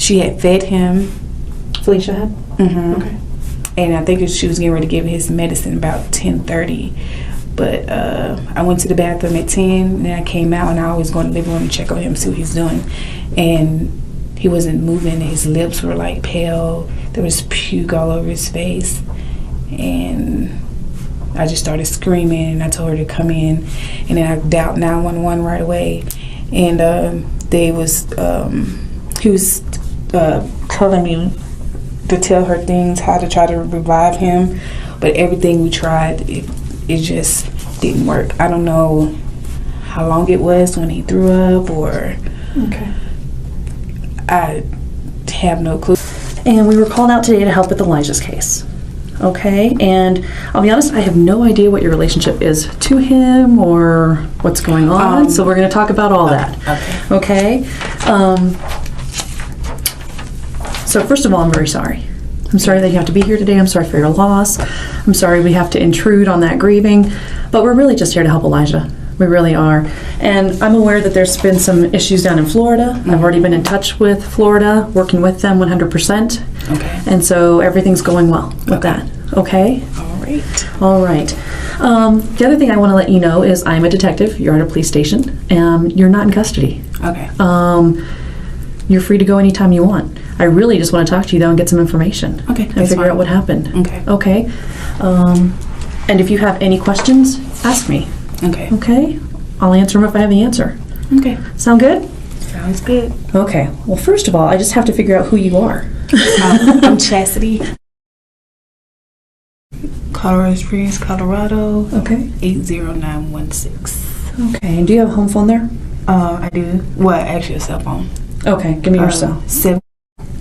She had fed him. Felicia had? Mm-hmm. Okay. And I think she was getting ready to give him his medicine about 10:30. But I went to the bathroom at 10, and then I came out, and I always go in the living room and check on him, see what he's doing. And he wasn't moving. His lips were like pale. There was puke all over his face. And I just started screaming, and I told her to come in. And then I dialed 911 right away. And he was telling me to tell her things, how to try to revive him. But everything we tried, it just didn't work. I don't know how long it was when he threw up, or Okay. I have no clue. And we were called out today to help with Elijah's case. Okay, and I'll be honest, I have no idea what your relationship is to him or what's going on, so we're going to talk about all that. Okay? So first of all, I'm very sorry. I'm sorry that you have to be here today. I'm sorry for your loss. I'm sorry we have to intrude on that grieving, but we're really just here to help Elijah. We really are. And I'm aware that there's been some issues down in Florida. Mm-hmm. I've already been in touch with Florida, working with them 100%. Okay. And so everything's going well with that. Okay? All right. All right. The other thing I want to let you know is I'm a detective. You're at a police station. You're not in custody. Okay. You're free to go anytime you want. I really just want to talk to you, though, and get some information. Okay. And figure out what happened. Okay. Okay? And if you have any questions, ask me. Okay. Okay? I'll answer them if I have the answer. Okay. Sound good? Sounds good. Okay. Well, first of all, I just have to figure out who you are. I'm Chastity. Colorado Springs, Colorado. Okay. 80916. Okay. And do you have a home phone there? I do. Well, actually a cell phone. Okay. Give me your cell. 7.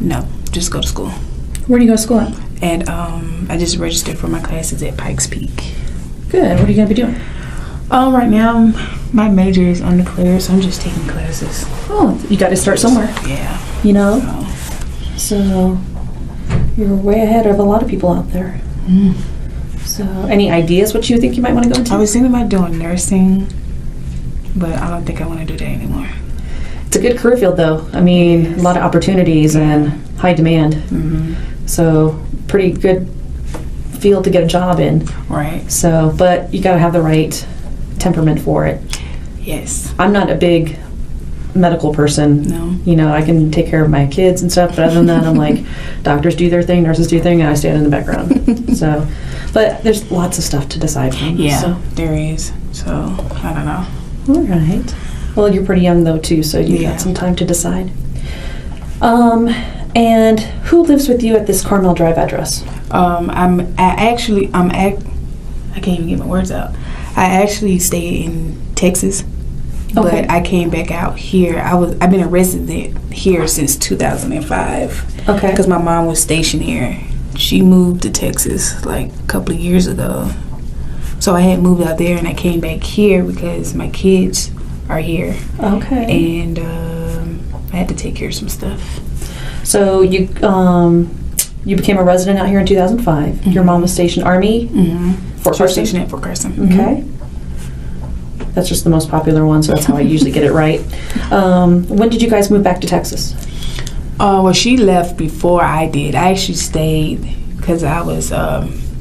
No, just go to school. Where do you go to school at? And I just registered for my classes at Pikes Peak. Good. What are you going to be doing? Right now, my major is undeclared, so I'm just taking classes. Oh, you got to start somewhere. Yeah. You know? So, you're way ahead of a lot of people out there. Mm. So, any ideas what you think you might want to go into? I was thinking about doing nursing, but I don't think I want to do that anymore. It's a good career field, though. I mean, a lot of opportunities and high demand. Mm-hmm. So, pretty good field to get a job in. Right. So, but you got to have the right temperament for it. Yes. I'm not a big medical person. No. You know, I can take care of my kids and stuff, but other than that, I'm like, doctors do their thing, nurses do their thing, and I stand in the background. So, but there's lots of stuff to decide from. Yeah, so. there is. So, I don't know. All right. Well, you're pretty young, though, too, so you got some time to decide. And who lives with you at this Carmel Drive address? I can't even get my words out. I actually stay in Texas, but I came back out here. I've been a resident here since 2005. Okay. Because my mom was stationed here. She moved to Texas like a couple of years ago. So I had moved out there, and I came back here because my kids are here. Okay. And I had to take care of some stuff. So you became a resident out here in 2005. Mm-hmm. Your mom was stationed Army? Mm-hmm. Fort Carson? Stationed at Fort Carson. Okay. That's just the most popular one, so that's how I usually get it right. When did you guys move back to Texas? Well, she left before I did. I actually stayed because I was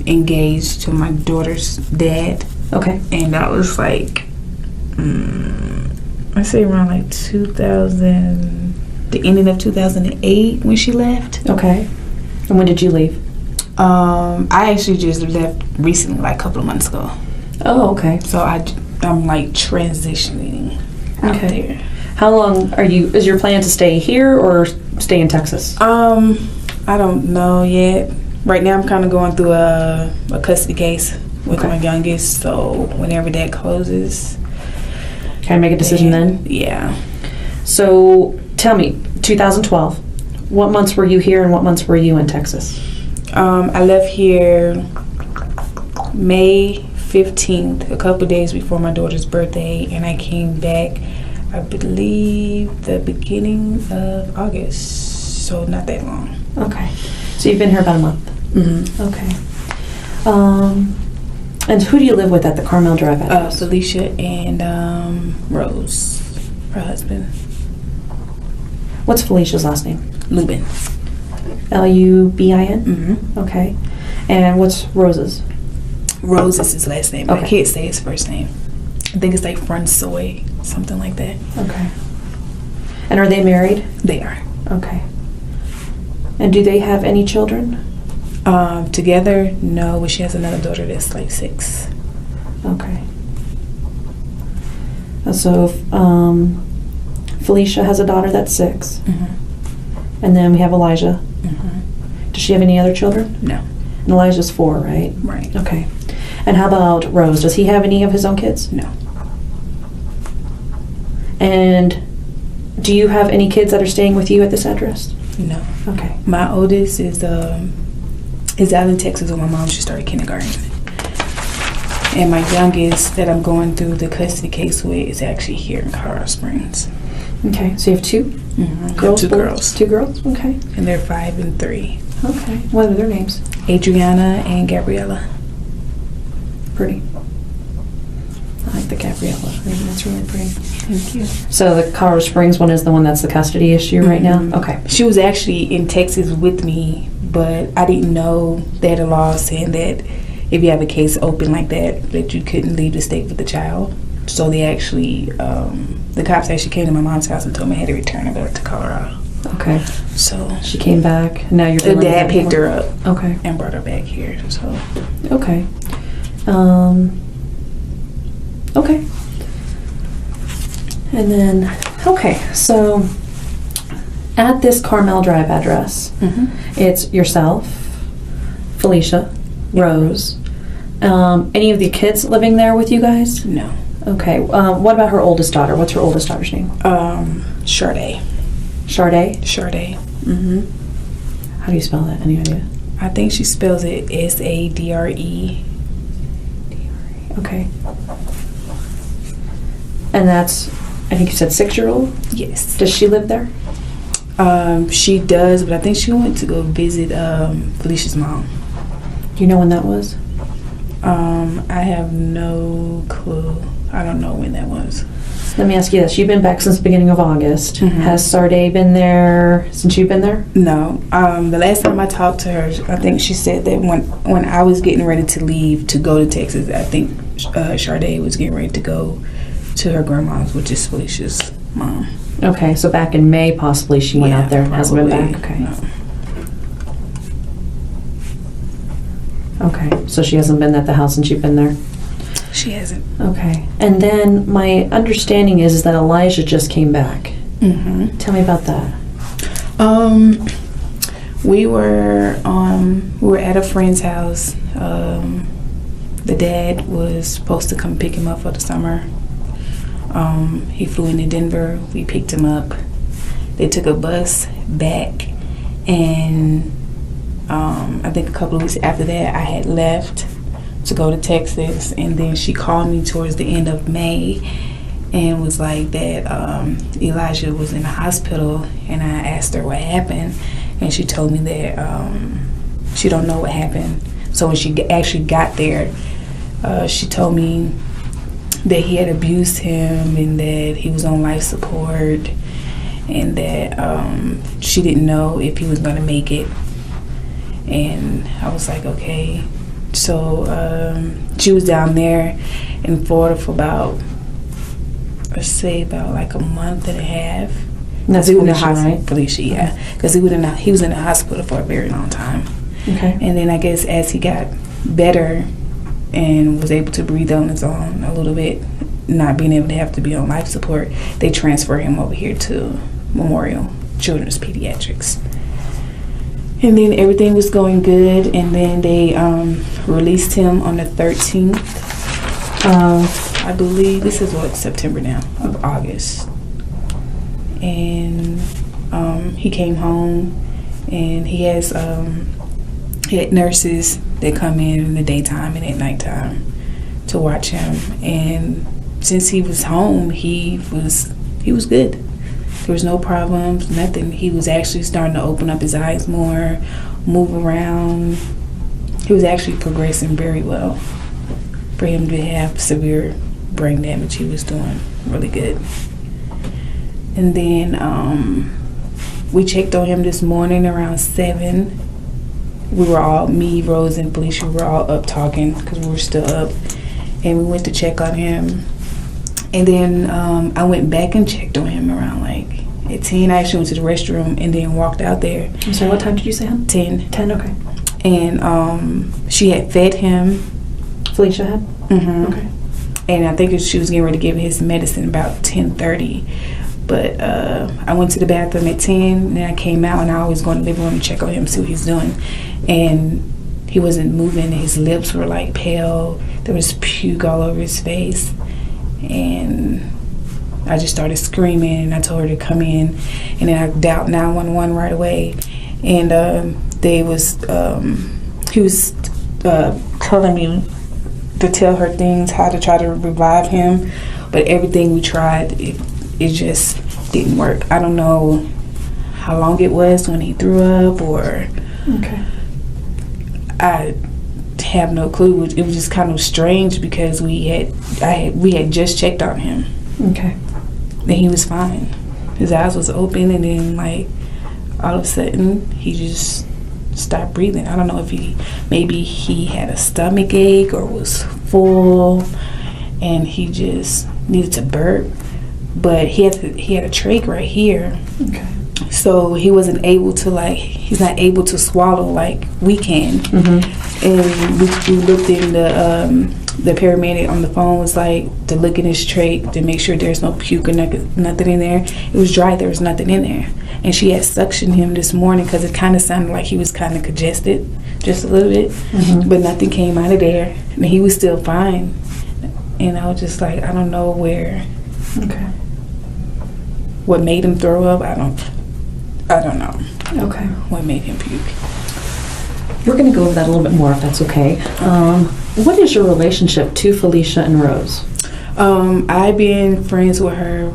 engaged to my daughter's dad. Okay. And that was like, I say around like 2000, the ending of 2008 when she left. Okay. And when did you leave? I actually just left recently, like a couple of months ago. Oh, okay. So I'm like transitioning out there. How long is your plan to stay here or stay in Texas? I don't know yet. Right now I'm kind of going through a custody case with my youngest, so whenever that closes. Can I make a decision then? Yeah. So tell me, 2012, what months were you here and what months were you in Texas? I left here May 15th, a couple days before my daughter's birthday, and I came back, I believe, the beginning of August, so not that long. Okay. So you've been here about a month? Mm-hmm. Okay. And who do you live with at the Carmel Drive address? Felicia and Rose, her husband. What's Felicia's last name? Lubin. Lubin? Mm-hmm. Okay. And what's Rose's? Rose is his last name, but Okay. I can't say his first name. I think it's like Francois, something like that. Okay. And are they married? They are. Okay. And do they have any children? Together, no, but she has another daughter that's like 6. Okay. So, Felicia has a daughter that's 6. Mm-hmm. And then we have Elijah. Mm-hmm. Does she have any other children? No. And Elijah's 4, right? Right. Okay. And how about Rose? Does he have any of his own kids? No. And do you have any kids that are staying with you at this address? No. Okay. My oldest is out in Texas with my mom. She started kindergarten. And my youngest that I'm going through the custody case with is actually here in Colorado Springs. Okay. So you have 2 Mm-hmm. girls? 2 boys? girls. 2 girls? Okay. And they're 5 and 3. Okay. What are their names? Adriana and Gabriella. Pretty. I like the Gabriella. I think that's really pretty. Thank you. So the Colorado Springs one is the one that's the custody issue right now? Mhm. Okay. She was actually in Texas with me, but I didn't know they had a law saying that if you have a case open like that you couldn't leave the state with the child. So they actually, the cops actually came to my mom's house and told me I had to return her back to Colorado. Okay. So She came back. Now you're the dad picked her up Okay. and brought her back here. So Okay. Okay. And then, okay, so at this Carmel Drive address, it's yourself, Felicia, Rose. Any of the kids living there with you guys? no. Okay. What about her oldest daughter? What's her oldest daughter's name? Sade. Sade? Sade. How do you spell that? Any idea? I think she spells it Sadre. Okay. And that's, I think you said 6-year-old? Yes. Does she live there? She does, but I think she went to go visit Felicia's mom. Do you know when that was? I have no clue. I don't know when that was. Let me ask you this. You've been back since the beginning of August. Has Sade been there since you've been there? No. The last time I talked to her, I think she said that when I was getting ready to leave to go to Texas, I think Sade was getting ready to go to her grandma's, which is Felicia's mom. Okay, so back in May possibly she went out there and hasn't been back. Okay. No. Okay, so she hasn't been at the house since you've been there? She hasn't. Okay. And then my understanding is that Elijah just came back. Tell me about that. We were at a friend's house. The dad was supposed to come pick him up for the summer. He flew into Denver. We picked him up. They took a bus back, and I think a couple of weeks after that, I had left to go to Texas, and then she called me towards the end of May and was like that Elijah was in the hospital, and I asked her what happened, and she told me that she don't know what happened. So when she actually got there, she told me that he had abused him and that he was on life support, and that she didn't know if he was going to make it. And I was like, okay. So she was down there in Florida for about, let's say, about like a month and a half. And that's Felicia, right? Felicia, yeah. Because he was in the hospital for a very long time. Okay. And then I guess as he got better and was able to breathe on his own a little bit, not being able to have to be on life support, they transferred him over here to Memorial Children's Pediatrics. And then everything was going good, and then they released him on the 13th of, I believe, this is what, September now, of August. And he came home, and he had nurses that come in the daytime and at nighttime to watch him. And since he was home, he was good. There was no problems, nothing. He was actually starting to open up his eyes more, move around. He was actually progressing very well. For him to have severe brain damage, he was doing really good. And then We checked on him this morning around 7. We were all, me, Rose, and Felicia, we were all up talking because we were still up. And we went to check on him. And then I went back and checked on him around like at 10. I actually went to the restroom and then walked out there. I'm sorry, what time did you say, hon? 10. 10, okay. And she had fed him. Felicia had? Mm-hmm. Okay. And I think she was getting ready to give his medicine about 10:30. But I went to the bathroom at 10, and then I came out, and I always go in the living room to check on him, see what he's doing. And he wasn't moving. His lips were like pale. There was puke all over his face. And I just started screaming, and I told her to come in. And then I dialed 911 right away. And he was telling me to tell her things, how to try to revive him. But everything we tried, it just didn't work. I don't know how long it was when he threw up, or okay. I have no clue. It was just kind of strange because we had just checked on him. Okay. And he was fine. His eyes was open, and then like all of a sudden he just stopped breathing. I don't know if maybe he had a stomach ache or was full, and he just needed to burp. But he had a trach right here. Okay. So he wasn't able to he's not able to swallow like we can. Mm-hmm. And we looked in the paramedic on the phone was like to look in his trach to make sure there's no puke or nothing in there. It was dry, there was nothing in there. And she had suctioned him this morning because it kind of sounded like he was kind of congested just a little bit. Mm-hmm. But nothing came out of there, and he was still fine. And I was just like, I don't know Okay. what made him throw up. I don't know. Okay. What made him puke. We're going to go over that a little bit more if that's okay. What is your relationship to Felicia and Rose? I've been friends with her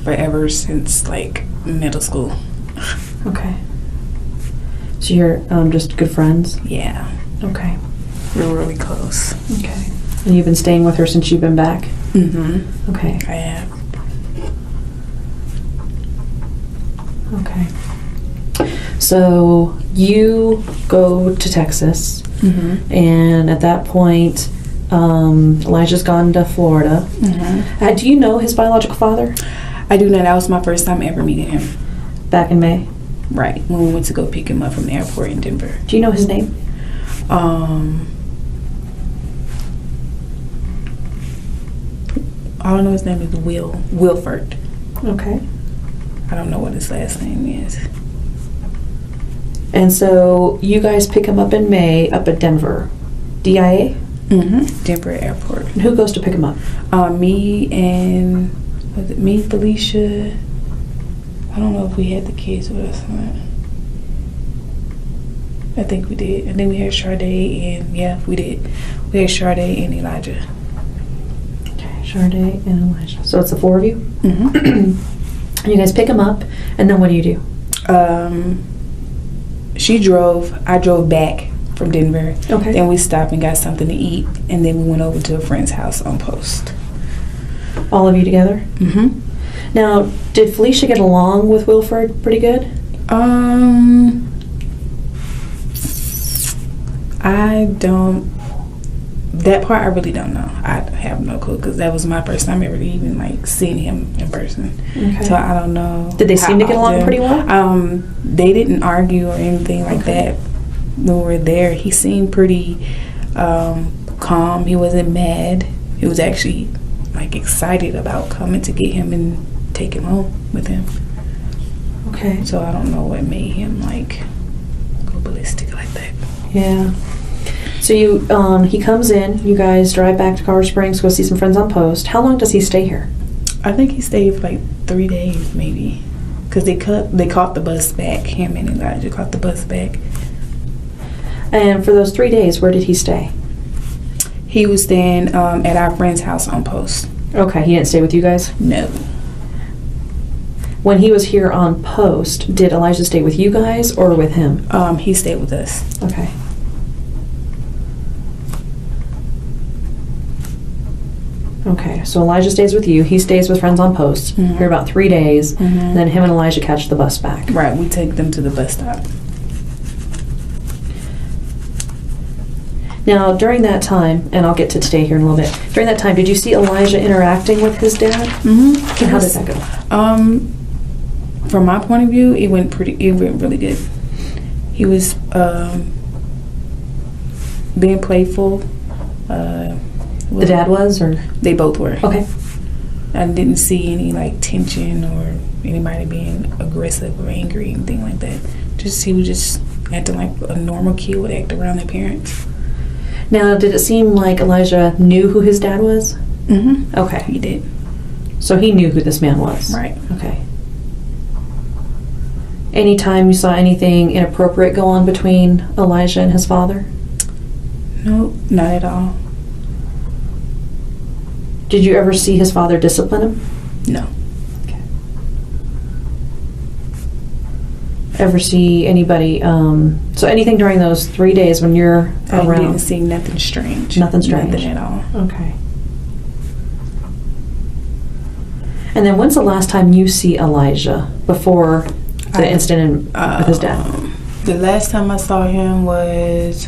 forever since like middle school. Okay. So you're just good friends? Yeah. Okay. We're really close. Okay. And you've been staying with her since you've been back? Mm-hmm. Okay. I have. Okay. So you go to Texas, Mm-hmm. and at that point, Elijah's gone to Florida. Mm-hmm. Do you know his biological father? I do know that was my first time ever meeting him. Back in May? Right. When we went to go pick him up from the airport in Denver. Do you know his name? I don't know, his name is Wilford. Okay. I don't know what his last name is. And so you guys pick him up in May up at Denver. DIA? Mm-hmm. Denver airport. And who goes to pick him up? Me and Felicia. I don't know if we had the kids with us or not. I think we did. I think we had Sade and we did. We had Sade and Elijah. Okay, Sade and Elijah. So it's the four of you? Mm-hmm. And you guys pick him up, and then what do you do? She drove. I drove back from Denver. Okay. Then we stopped and got something to eat, and then we went over to a friend's house on Post. All of you together? Mm-hmm. Now, did Felicia get along with Wilford pretty good? I don't. That part I really don't know. I have no clue because that was my first time ever even seeing him in person. Okay. So I don't know. Did they seem to get along pretty well? They didn't argue or anything like that when we were there. He seemed pretty calm. He wasn't mad. He was actually excited about coming to get him and take him home with him. Okay. So I don't know what made him go ballistic like that. Yeah. So he comes in, you guys drive back to Colorado Springs, go see some friends on Post. How long does he stay here? I think he stayed for 3 days maybe. Because they caught the bus back. Him and Elijah caught the bus back. And for those 3 days, where did he stay? He was staying at our friend's house on Post. Okay, he didn't stay with you guys? No. When he was here on Post, did Elijah stay with you guys or with him? He stayed with us. Okay. Okay, so Elijah stays with you. He stays with friends on post for about 3 days. And then him and Elijah catch the bus back. Right, we take them to the bus stop. Now, during that time, and I'll get to today here in a little bit. During that time, did you see Elijah interacting with his dad? And how did that go? From my point of view, it went really good. He was being playful. The dad was, or? They both were. Okay. I didn't see any like tension or anybody being aggressive or angry, anything like that. He was just acting like a normal kid would act around their parents. Now, did it seem like Elijah knew who his dad was? Okay. He did. So he knew who this man was? Right. Okay. Anytime you saw anything inappropriate go on between Elijah and his father? Nope, not at all. Did you ever see his father discipline him? No. Okay. Ever see anybody, so anything during those 3 days when you're around? I didn't see nothing strange. Nothing strange? Nothing at all. Okay. And then when's the last time you see Elijah before the incident with his dad? The last time I saw him was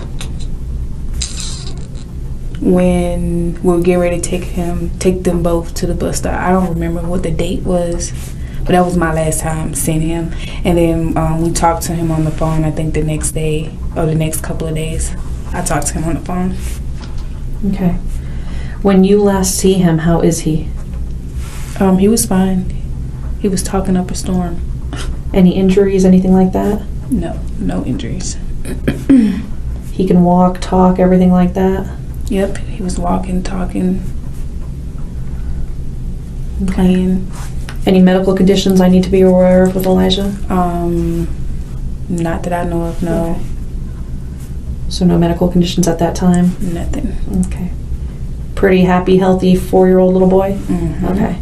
when we were getting ready to take them both to the bus stop. I don't remember what the date was, but that was my last time seeing him. And then we talked to him on the phone, I think the next day or the next couple of days. I talked to him on the phone. Okay. When you last see him, how is he? He was fine. He was talking up a storm. Any injuries, anything like that? No injuries. He can walk, talk, everything like that? Yep, he was walking, talking, playing. Any medical conditions I need to be aware of with Elijah? Not that I know of, no. Okay. So no medical conditions at that time? Nothing. Okay. Pretty happy, healthy 4-year-old little boy? Okay.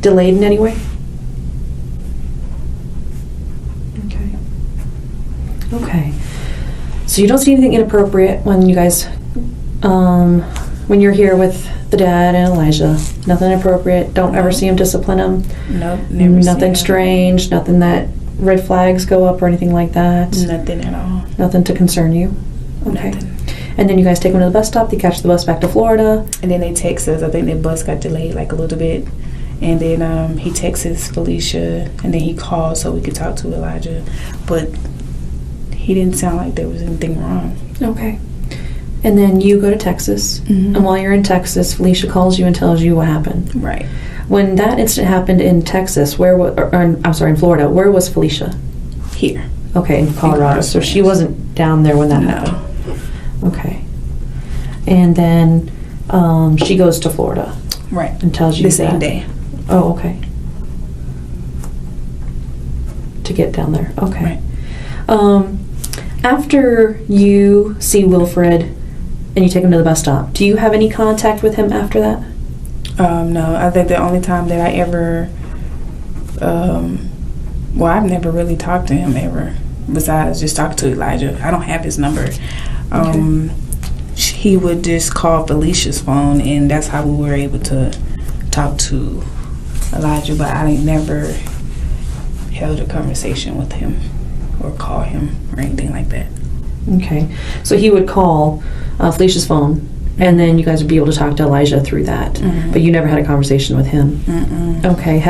Delayed in any way? Okay. Okay. So you don't see anything inappropriate when you guys, when you're here with the dad and Elijah? Nothing inappropriate? Don't ever see him discipline him? Nope, never. Nothing strange? Nothing that red flags go up or anything like that? Nothing at all. Nothing to concern you? Okay. Nothing. And then you guys take him to the bus stop, they catch the bus back to Florida. And then they text us. I think the bus got delayed like a little bit. And then he texts Felicia, and then he called so we could talk to Elijah. But he didn't sound like there was anything wrong. Okay. And then you go to Texas, and while you're in Texas, Felicia calls you and tells you what happened. Right. When that incident happened in Texas, in Florida, where was Felicia? Here. Okay, in Colorado. So she wasn't down there when that happened? Okay. And then she goes to Florida. Right. And tells you the same day. Oh, okay. To get down there. Okay. Right. After you see Wilfred and you take him to the bus stop, do you have any contact with him after that? No. I think the only time that I ever, I've never really talked to him ever, besides just talking to Elijah. I don't have his number. He would just call Felicia's phone, and that's how we were able to talk to Elijah, but I never held a conversation with him or call him or anything like that. Okay. So he would call Felicia's phone, and then you guys would be able to talk to Elijah through that, but you never had a conversation with him. Okay.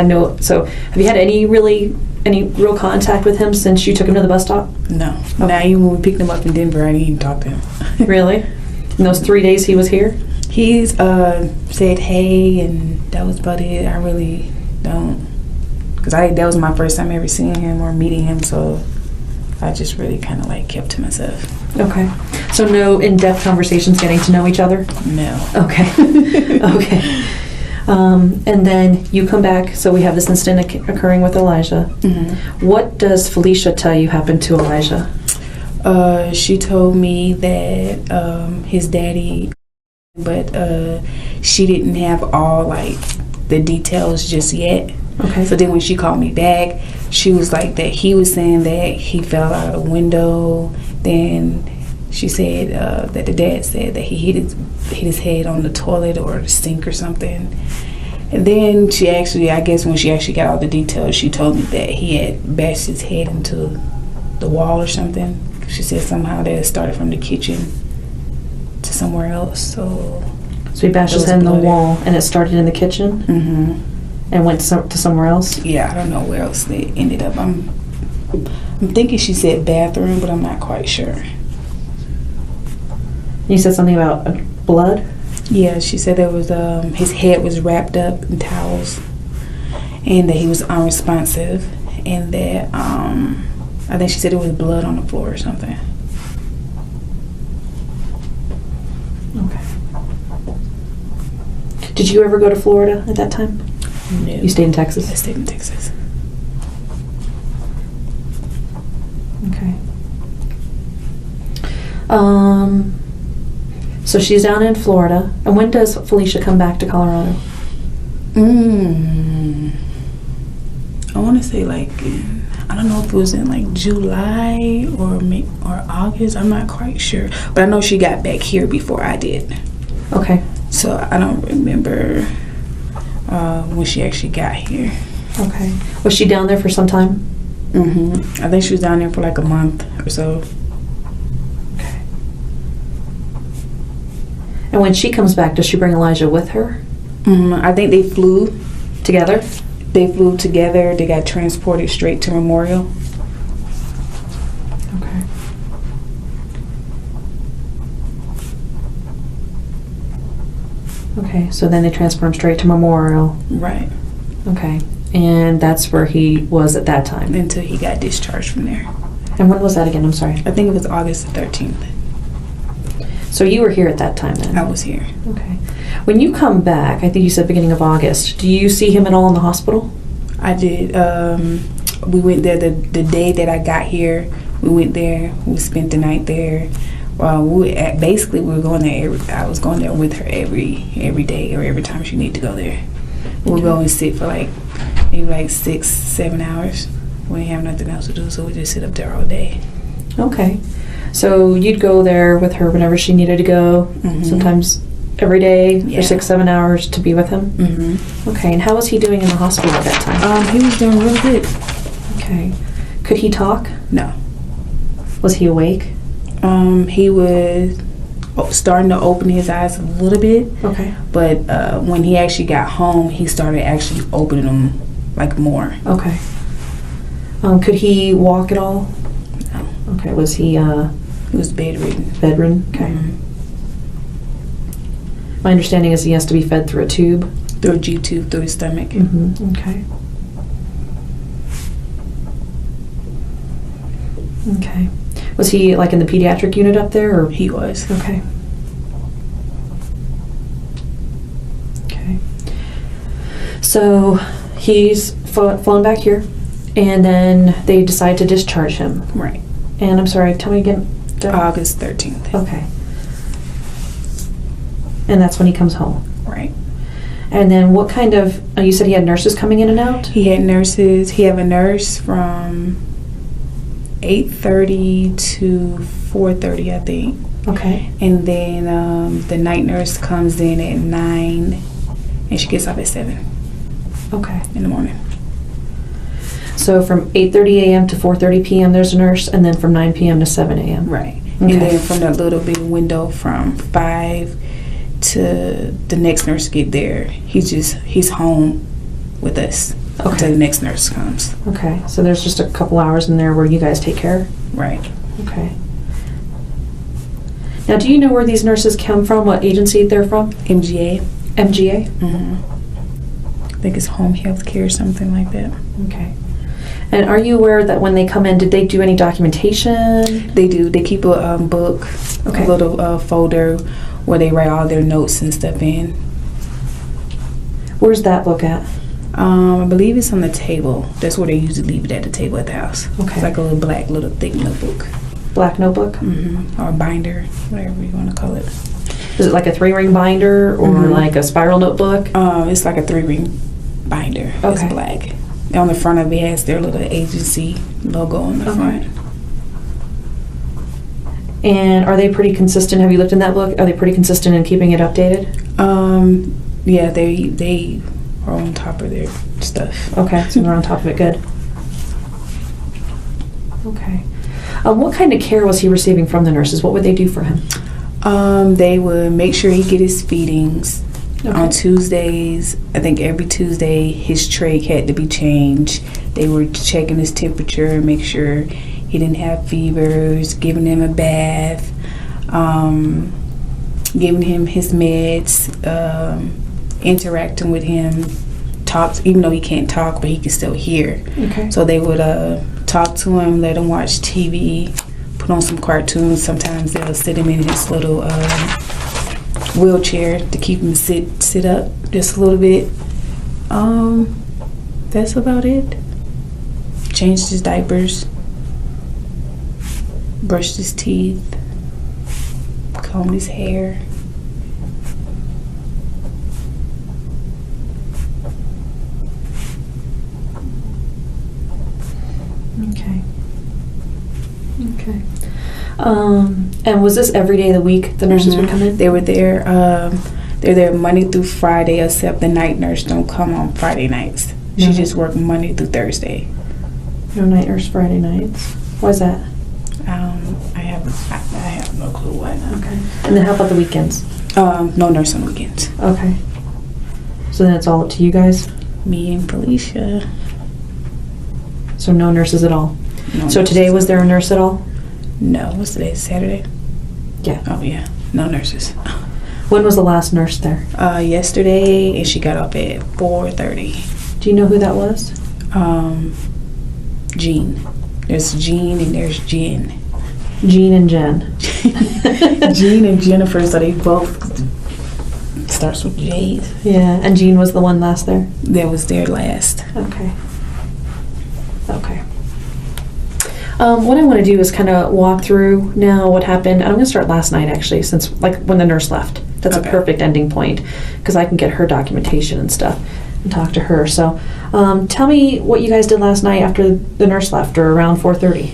So have you had any real contact with him since you took him to the bus stop? No. Okay. Now, even when we picked him up in Denver, I didn't even talk to him. Really? In those 3 days he was here? He's said hey, and that was about it. I really don't, because that was my first time ever seeing him or meeting him, so I just really kind of like kept to myself. Okay. So no in-depth conversations getting to know each other? No. Okay. Okay. And then you come back, so we have this incident occurring with Elijah. What does Felicia tell you happened to Elijah? She told me that his daddy, but she didn't have all like the details just yet. Okay. So then when she called me back, she was like that he was saying that he fell out of a window, then she said that the dad said that he hit his head on the toilet or the sink or something. And then she actually, I guess when she actually got all the details, she told me that he had bashed his head into the wall or something. She said somehow that it started from the kitchen to somewhere else. So he bashed his head in the wall, and it started in the kitchen? Mm-hmm. And went to somewhere else? Yeah, I don't know where else they ended up. I'm thinking she said bathroom, but I'm not quite sure. You said something about blood? Yeah, she said there was his head was wrapped up in towels, and that he was unresponsive, and that I think she said there was blood on the floor or something. Okay. Did you ever go to Florida at that time? No. You stayed in Texas? I stayed in Texas. Okay. So she's down in Florida. And when does Felicia come back to Colorado? I want to say like, I don't know if it was in like July or August. I'm not quite sure. But I know she got back here before I did. Okay. So I don't remember when she actually got here. Okay. Was she down there for some time? I think she was down there for like a month or so. Okay. And when she comes back, does she bring Elijah with her? I think they flew Together? They flew together. They got transported straight to Memorial. Okay. Okay, so then they transport him straight to Memorial. Right. Okay. And that's where he was at that time? Until he got discharged from there. And when was that again? I'm sorry. I think it was August the 13th. So you were here at that time then? I was here. Okay. When you come back, I think you said beginning of August, do you see him at all in the hospital? I did. We went there the day that I got here. We went there. We spent the night there. Basically, we were going there. I was going there with her every day or every time she needed to go there. We would go and sit for maybe 6-7 hours. We didn't have nothing else to do, so we just sit up there all day. Okay. So you'd go there with her whenever she needed to go, sometimes every day for 6-7 hours to be with him? Okay. And how was he doing in the hospital at that time? He was doing really good. Okay. Could he talk? No. Was he awake? He was starting to open his eyes a little bit. Okay. But when he actually got home, he started actually opening them more. Okay. Could he walk at all? No. Okay. Was he? He was bedridden. Bedridden. Okay. My understanding is he has to be fed through a tube. Through a G-tube, through his stomach. Okay. Okay. Was he in the pediatric unit up there, or? He was. Okay. Okay. So he's flown back here, and then they decide to discharge him. Right. And I'm sorry, tell me again. August 13th. Okay. And that's when he comes home. Right. And then what kind of, you said he had nurses coming in and out? He had nurses. He had a nurse from 8:30 to 4:30, I think. Okay. And then the night nurse comes in at 9, and she gets off at 7. Okay. In the morning. So from 8:30 a.m. to 4:30 p.m. there's a nurse, and then from 9 p.m. to 7 a.m. Right. Okay. And then from that little big window from 5 to the next nurse get there, he's home with us until the next nurse comes. Okay. So there's just a couple hours in there where you guys take care? Right. Okay. Now, do you know where these nurses come from? What agency they're from? MGA. MGA? I think it's home health care or something like that. Okay. And are you aware that when they come in, did they do any documentation? They do. They keep a book, Okay. a little folder where they write all their notes and stuff in. Where's that book at? I believe it's on the table. That's where they usually leave it, at the table at the house. Okay. It's like a little thick notebook. Black notebook? Or a binder, whatever you want to call it. Is it like a 3-ring binder or like a spiral notebook? It's like a 3-ring binder. Okay. It's black. On the front of it has their little agency logo on the front. And are they pretty consistent? Have you looked in that book? Are they pretty consistent in keeping it updated? Yeah, they are on top of their stuff. Okay, so they're on top of it. Good. Okay. What kind of care was he receiving from the nurses? What would they do for him? They would make sure he get his feedings. Okay. On Tuesdays, I think every Tuesday, his trach had to be changed. They were checking his temperature, make sure he didn't have fevers, giving him a bath, giving him his meds, interacting with him, talk, even though he can't talk, but he can still hear. Okay. So they would talk to him, let him watch TV, put on some cartoons. Sometimes they'll sit him in his little wheelchair to keep him sit up just a little bit. That's about it. Changed his diapers, brushed his teeth, combed his hair. Okay. Okay. And was this every day of the week the nurses would come in? They were there. They're there Monday through Friday, except the night nurse don't come on Friday nights. She just worked Monday through Thursday. No night nurse Friday nights. Why is that? I have no clue why. Okay. And then how about the weekends? No nurse on weekends. Okay. So then it's all up to you guys? Me and Felicia. So no nurses at all? No so nurses. Today was there a nurse at all? No. What's today? Saturday? Yeah. Oh, yeah. No nurses. When was the last nurse there? Yesterday, and she got up at 4:30. Do you know who that was? Jean. There's Jean and there's Jen. Jean and Jen. Jean and Jennifer, so they both starts with J's. Yeah, and Jean was the one last there? That was there last. Okay. Okay. What I want to do is kind of walk through now what happened. I'm going to start last night, actually, since like when the nurse left. That's a perfect ending point because I can get her documentation and stuff and talk to her. So tell me what you guys did last night after the nurse left, or around 4:30.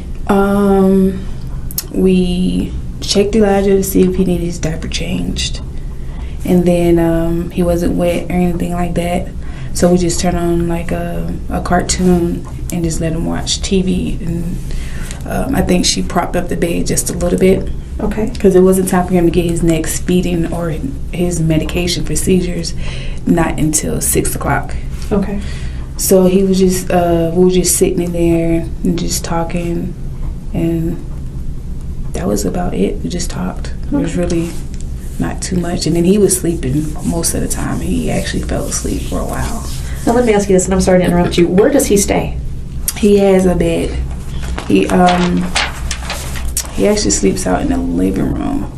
We checked Elijah to see if he needed his diaper changed. And then he wasn't wet or anything like that. So we just turned on like a cartoon and just let him watch TV. And I think she propped up the bed just a little bit. Okay. Because it wasn't time for him to get his next feeding or his medication for seizures, not until 6 o'clock. Okay. So he was just, we were just sitting in there and just talking, and that was about it. We just talked. Okay. It was really not too much. And then he was sleeping most of the time. He actually fell asleep for a while. Now let me ask you this, and I'm sorry to interrupt you. Where does he stay? He has a bed. He actually sleeps out in the living room,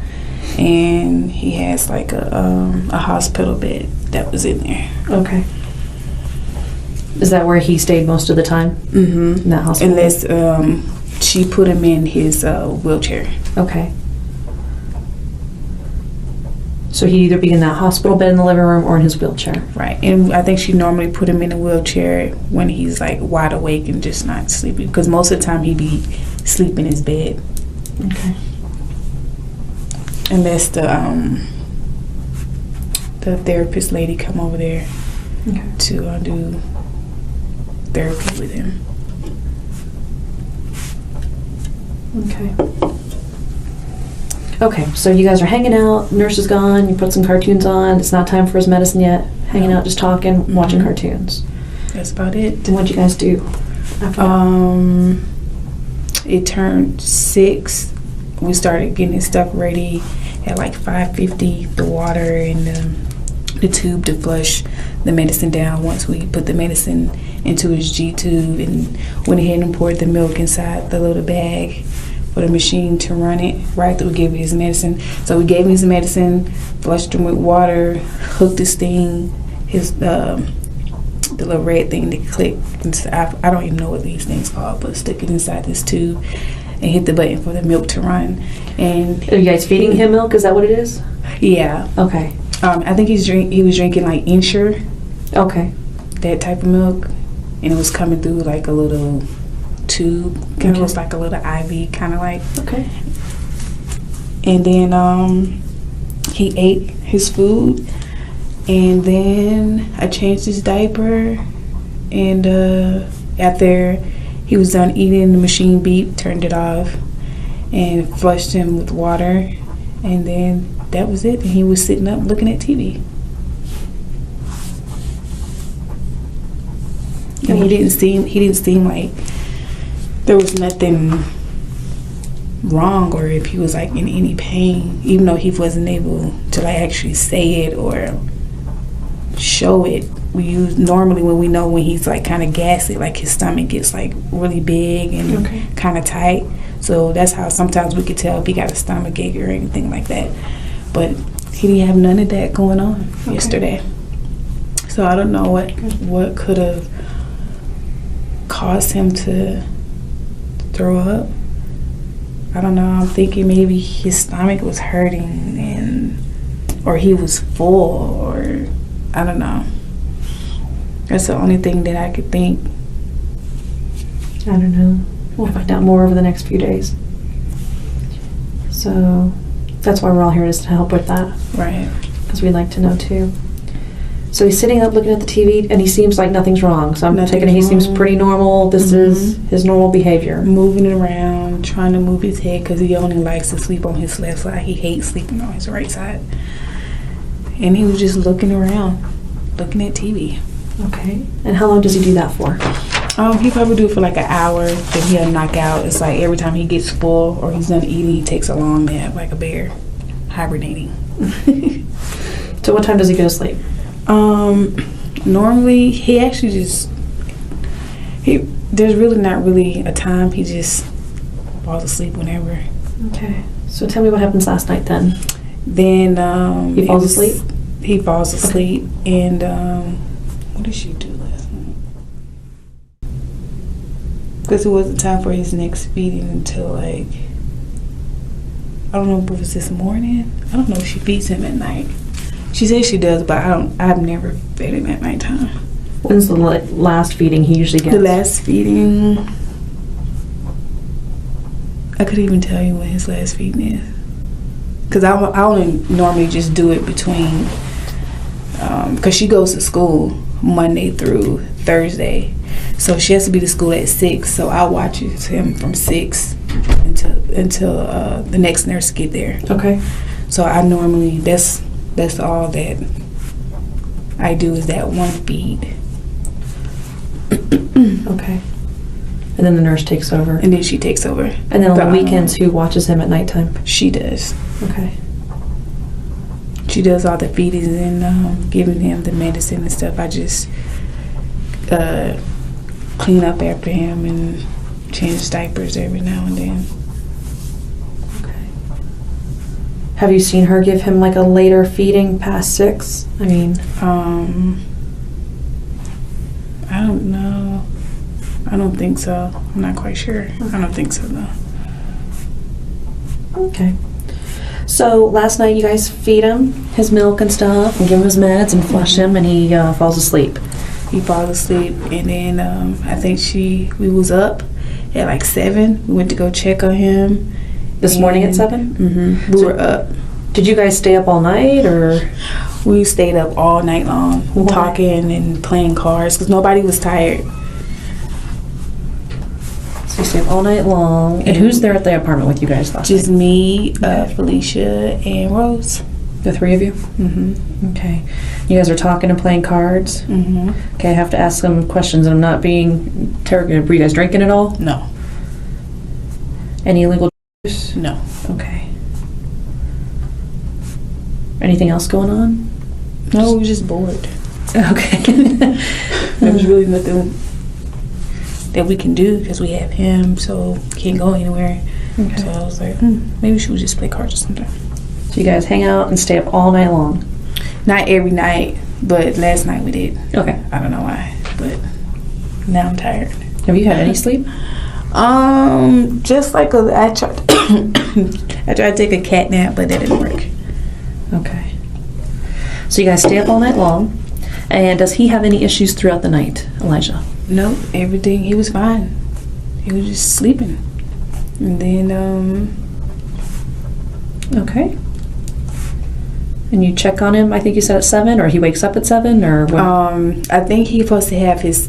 and he has like a hospital bed that was in there. Okay. Is that where he stayed most of the time? Mm-hmm. In that hospital? Unless she put him in his wheelchair. Okay. So he'd either be in that hospital bed in the living room or in his wheelchair. Right. And I think she normally put him in a wheelchair when he's like wide awake and just not sleeping, because most of the time he'd be sleeping in his bed. Okay. Unless the therapist lady come over there to do therapy with him. Okay. Okay, so you guys are hanging out, nurse is gone, you put some cartoons on, it's not time for his medicine yet, hanging out, just talking, watching cartoons. That's about it. And what'd you guys do after that? It turned 6. We started getting his stuff ready at like 5:50, the water and the tube to flush the medicine down. Once we put the medicine into his G tube and went ahead and poured the milk inside the little bag for the machine to run it, right after we gave him his medicine. So we gave him his medicine, flushed him with water, hooked this thing, the little red thing to click. I don't even know what these things called, but stick it inside this tube and hit the button for the milk to run. And are you guys feeding him milk? Is that what it is? Yeah. Okay. I think he was drinking like Ensure. Okay. That type of milk, and it was coming through like a little tube. Kind of looks like a little IV, kind of like. Okay. and then he ate his food, and then I changed his diaper, and after he was done eating, the machine beeped, turned it off, and flushed him with water, and then that was it. And he was sitting up looking at TV. And he didn't seem like there was nothing wrong, or if he was like in any pain, even though he wasn't able to like actually say it or show it. We use normally when he's like kind of gassy, like his stomach gets like really big and kind of tight. So that's how sometimes we could tell if he got a stomach ache or anything like that. But he didn't have none of that going on yesterday. So I don't know what could have caused him to throw up. I don't know. I'm thinking maybe his stomach was hurting or he was full, or I don't know. That's the only thing that I could think. I don't know. We'll find out more over the next few days. So that's why we're all here, is to help with that. Right. Because we'd like to know too. So he's sitting up looking at the TV, and he seems like nothing's wrong. So I'm taking it he seems pretty normal. This is his normal behavior. Moving around, trying to move his head, because he only likes to sleep on his left side. He hates sleeping on his right side. And he was just looking around, looking at TV. Okay. And how long does he do that for? He probably do it for like an hour, then he'll knock out. It's like every time he gets full or he's done eating, he takes a long nap like a bear, hibernating. So what time does he go to sleep? Normally he actually there's really not really a time. He just falls asleep whenever. Okay. So tell me what happens last night then. Then he falls asleep? He falls asleep. And what did she do last night? Because it wasn't time for his next feeding until like, I don't know if it was this morning. I don't know if she feeds him at night. She says she does, but I've never fed him at nighttime. When's the last feeding he usually gets? The last feeding, I couldn't even tell you when his last feeding is. Because I only normally just do it between, because she goes to school Monday through Thursday. So she has to be to school at 6. So I watch him from 6 until the next nurse get there. Okay. So I normally, that's all that I do, is that one feed. Okay. And then the nurse takes over. And then she takes over. And then on the weekends, who watches him at nighttime? She does. Okay. She does all the feedings and giving him the medicine and stuff. I just clean up after him and change diapers every now and then. Okay. Have you seen her give him like a later feeding past 6? I mean, I don't know. I don't think so. I'm not quite sure. I don't think so, though. Okay. So last night you guys feed him his milk and stuff and give him his meds and flush him, and he falls asleep. He falls asleep, and then I think we was up at like 7. We went to go check on him. This morning at 7? Mm-hmm. We were up. Did you guys stay up all night, or? We stayed up all night long, Why? talking and playing cards, because nobody was tired. So you stayed up all night long. And who's there at the apartment with you guys last night? Just me, Felicia, and Rose. The 3 of you? Mm-hmm. Okay. You guys are talking and playing cards? Mm-hmm. Okay, I have to ask some questions, and I'm not being interrogated. Were you guys drinking at all? No. Any illegal juice? No. Okay. Anything else going on? No, we were just bored. Okay. There was really nothing that we can do because we have him, so can't go anywhere. Okay. So I was like, maybe we should just play cards or something. So you guys hang out and stay up all night long? Not every night, but last night we did. Okay. I don't know why, but now I'm tired. Have you had any sleep? Just like I tried to take a cat nap, but that didn't work. Okay. So you guys stay up all night long. And does he have any issues throughout the night, Elijah? Nope, everything, he was fine. He was just sleeping. And then Okay. And you check on him, I think you said at 7, or he wakes up at 7, or what? I think he's supposed to have his,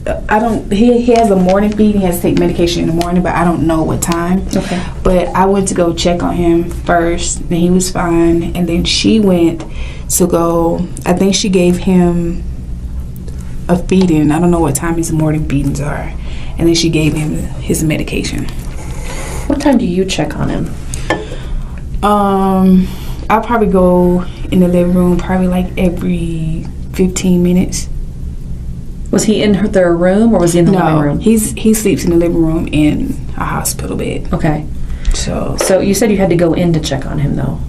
he has a morning feed, he has to take medication in the morning, but I don't know what time. Okay. But I went to go check on him first, and he was fine, and then she went to go, I think she gave him a feeding, I don't know what time his morning feedings are, and then she gave him his medication. What time do you check on him? I'll probably go in the living room probably like every 15 minutes. Was he in their room, or was he in the living room? No, he sleeps in the living room in a hospital bed. Okay. So you said you had to go in to check on him, though.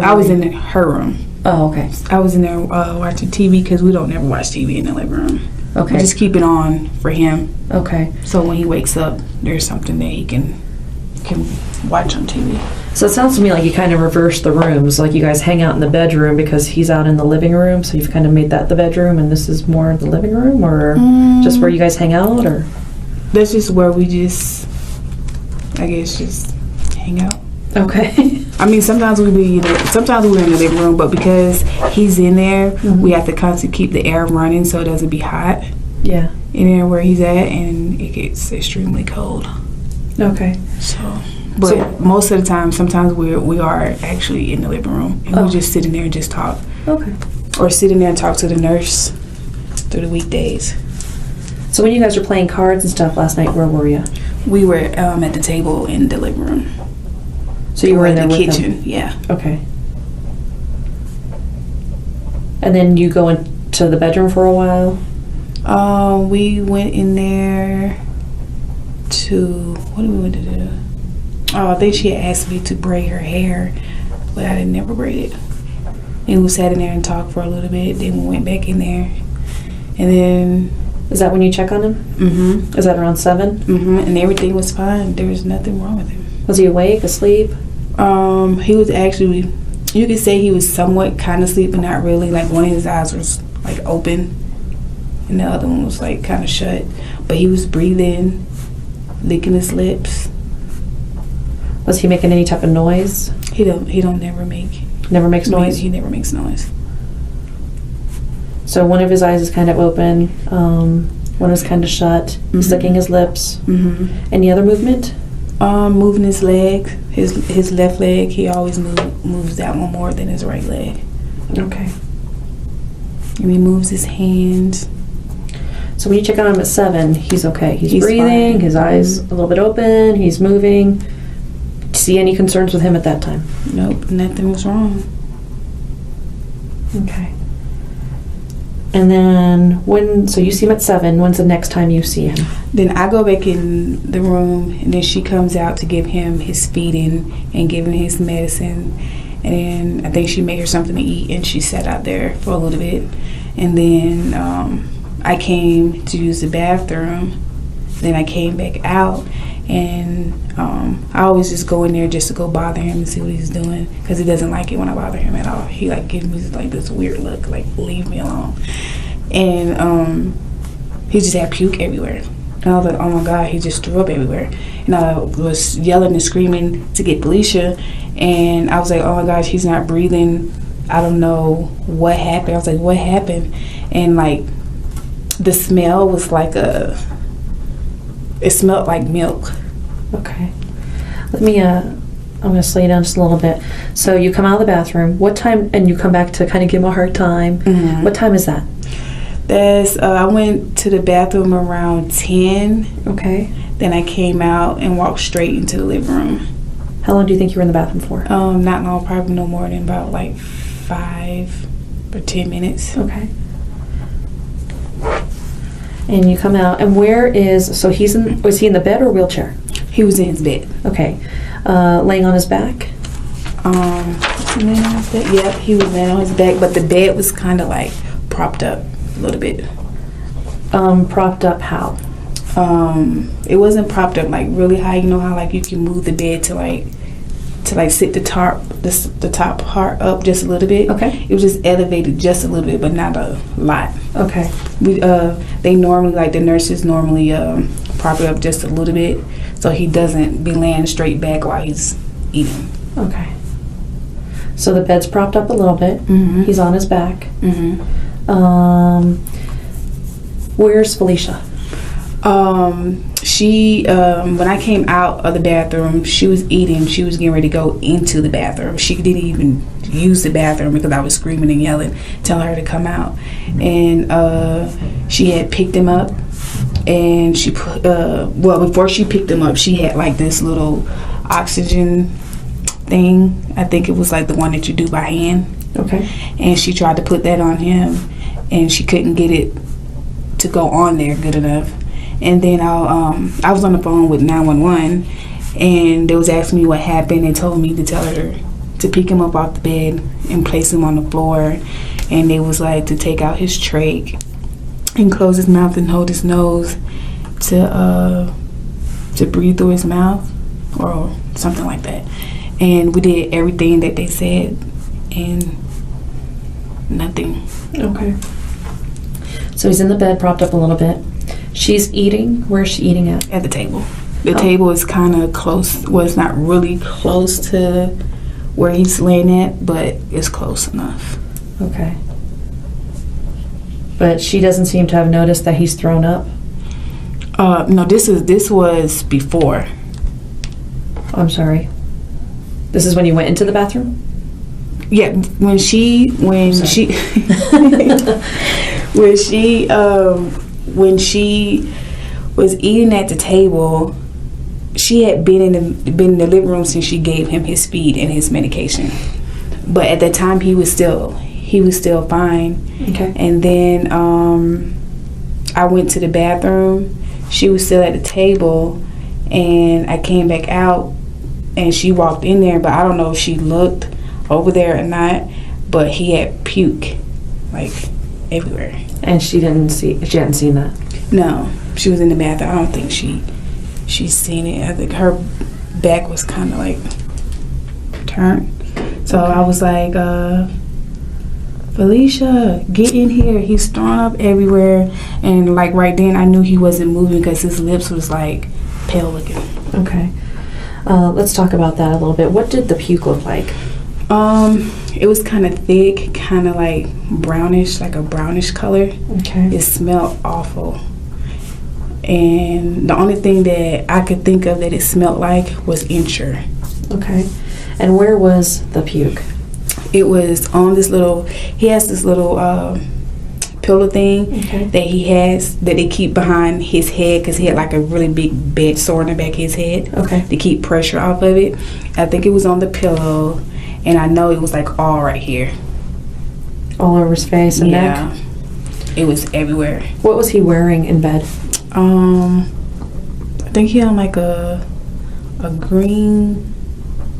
I was in her room. Oh, okay. I was in there watching TV because we don't never watch TV in the living room. Okay. We just keep it on for him. Okay. So when he wakes up, there's something that he can watch on TV. So it sounds to me like you kind of reversed the rooms. Like you guys hang out in the bedroom because he's out in the living room. So you've kind of made that the bedroom, and this is more the living room, or just where you guys hang out, or? That's just where we just, I guess, just hang out. Okay. I mean, sometimes we're in the living room, but because he's in there, we have to constantly keep the air running so it doesn't be hot. Yeah. In there where he's at, and it gets extremely cold. Okay. But most of the time, sometimes we are actually in the living room, and we just sit in there and just talk. Okay. Or sit in there and talk to the nurse through the weekdays. So when you guys were playing cards and stuff last night, where were you? We were at the table in the living room. So you were in there the with kitchen, them? Yeah. Okay. And then you go into the bedroom for a while? We went in there to, what did we want to do? Oh, I think she had asked me to braid her hair, but I didn't never braid it. And we sat in there and talked for a little bit, then we went back in there. And then... Is that when you check on him? Mm-hmm. Is that around 7? Mm-hmm. And everything was fine. There was nothing wrong with him. Was he awake, asleep? He was actually, you could say he was somewhat kind of asleep, but not really. Like one of his eyes was like open, and the other one was like kind of shut. But he was breathing, licking his lips. Was he making any type of noise? He don't never make. Never makes noise? He never makes noise. So one of his eyes is kind of open, one is kind of shut. He's licking his lips. Mm-hmm. Any other movement? Moving his leg, his left leg. He always moves that one more than his right leg. Okay. And he moves his hands. So when you check on him at 7, he's okay. He's breathing. Fine. His eyes a little bit open. He's moving. Do you see any concerns with him at that time? Nope, nothing was wrong. Okay. And then so you see him at 7. When's the next time you see him? Then I go back in the room, and then she comes out to give him his feeding and give him his medicine. And then I think she made her something to eat, and she sat out there for a little bit. And then I came to use the bathroom. Then I came back out, and I always just go in there just to go bother him and see what he's doing, because he doesn't like it when I bother him at all. He like gives me like this weird look, like leave me alone. And he just had puke everywhere. And I was like, oh my God, he just threw up everywhere. And I was yelling and screaming to get Felicia, and I was like, oh my gosh, he's not breathing. I don't know what happened. I was like, what happened? And like the smell was like it smelled like milk. Okay. Let me, I'm going to slow you down just a little bit. So you come out of the bathroom. What time, and you come back to kind of give him a hard time. Mm-hmm. What time is that? I went to the bathroom around 10. Okay. Then I came out and walked straight into the living room. How long do you think you were in the bathroom for? Not long, probably no more than about like 5 or 10 minutes. Okay. And you come out, and was he in the bed or wheelchair? He was in his bed. Okay. Laying on his back? Laying on his back? Yep, he was laying on his back, but the bed was kind of like propped up a little bit. Propped up how? It wasn't propped up like really high. You know how like you can move the bed to sit the top part up just a little bit. Okay. It was just elevated just a little bit, but not a lot. Okay. They normally, like the nurses normally prop it up just a little bit, so he doesn't be laying straight back while he's eating. Okay. So the bed's propped up a little bit. Mm-hmm. He's on his back. Mm-hmm. Where's Felicia? She when I came out of the bathroom, she was eating. She was getting ready to go into the bathroom. She didn't even use the bathroom because I was screaming and yelling, telling her to come out. And she had picked him up, and she put before she picked him up, she had like this little oxygen thing. I think it was like the one that you do by hand. Okay. And she tried to put that on him, and she couldn't get it to go on there good enough. And then I was on the phone with 911, and they was asking me what happened. They told me to tell her to pick him up off the bed and place him on the floor, and they was like to take out his trach and close his mouth and hold his nose to breathe through his mouth or something like that. And we did everything that they said, and nothing. Okay. So he's in the bed, propped up a little bit. She's eating. Where's she eating at? At the table. The table is kind of close. Well, it's not really close to where he's laying at, but it's close enough. Okay. But she doesn't seem to have noticed that he's thrown up? No, this was before. I'm sorry. This is when you went into the bathroom? Yeah, when she when she was eating at the table, she had been in the living room since she gave him his feed and his medication. But at that time he was still fine. Okay. And then I went to the bathroom. She was still at the table, and I came back out, and she walked in there, but I don't know if she looked over there or not, but he had puke like everywhere. And she hadn't seen that? No, she was in the bathroom. I don't think she's seen it. I think her back was kind of like turned. So I was like, Felicia, get in here. He's throwing up everywhere. And like right then I knew he wasn't moving because his lips was like pale looking. Okay. Let's talk about that a little bit. What did the puke look like? It was kind of thick, kind of like brownish, like a brownish color. Okay. It smelled awful. And the only thing that I could think of that it smelled like was Ensure. Okay. And where was the puke? It was on this little, he has this little pillow thing that they keep behind his head because he had like a really big bed sore in the back of his head. Okay. To keep pressure off of it. I think it was on the pillow, and I know it was like all right here. All over his face and neck? It was everywhere. What was he wearing in bed? I think he had like a green,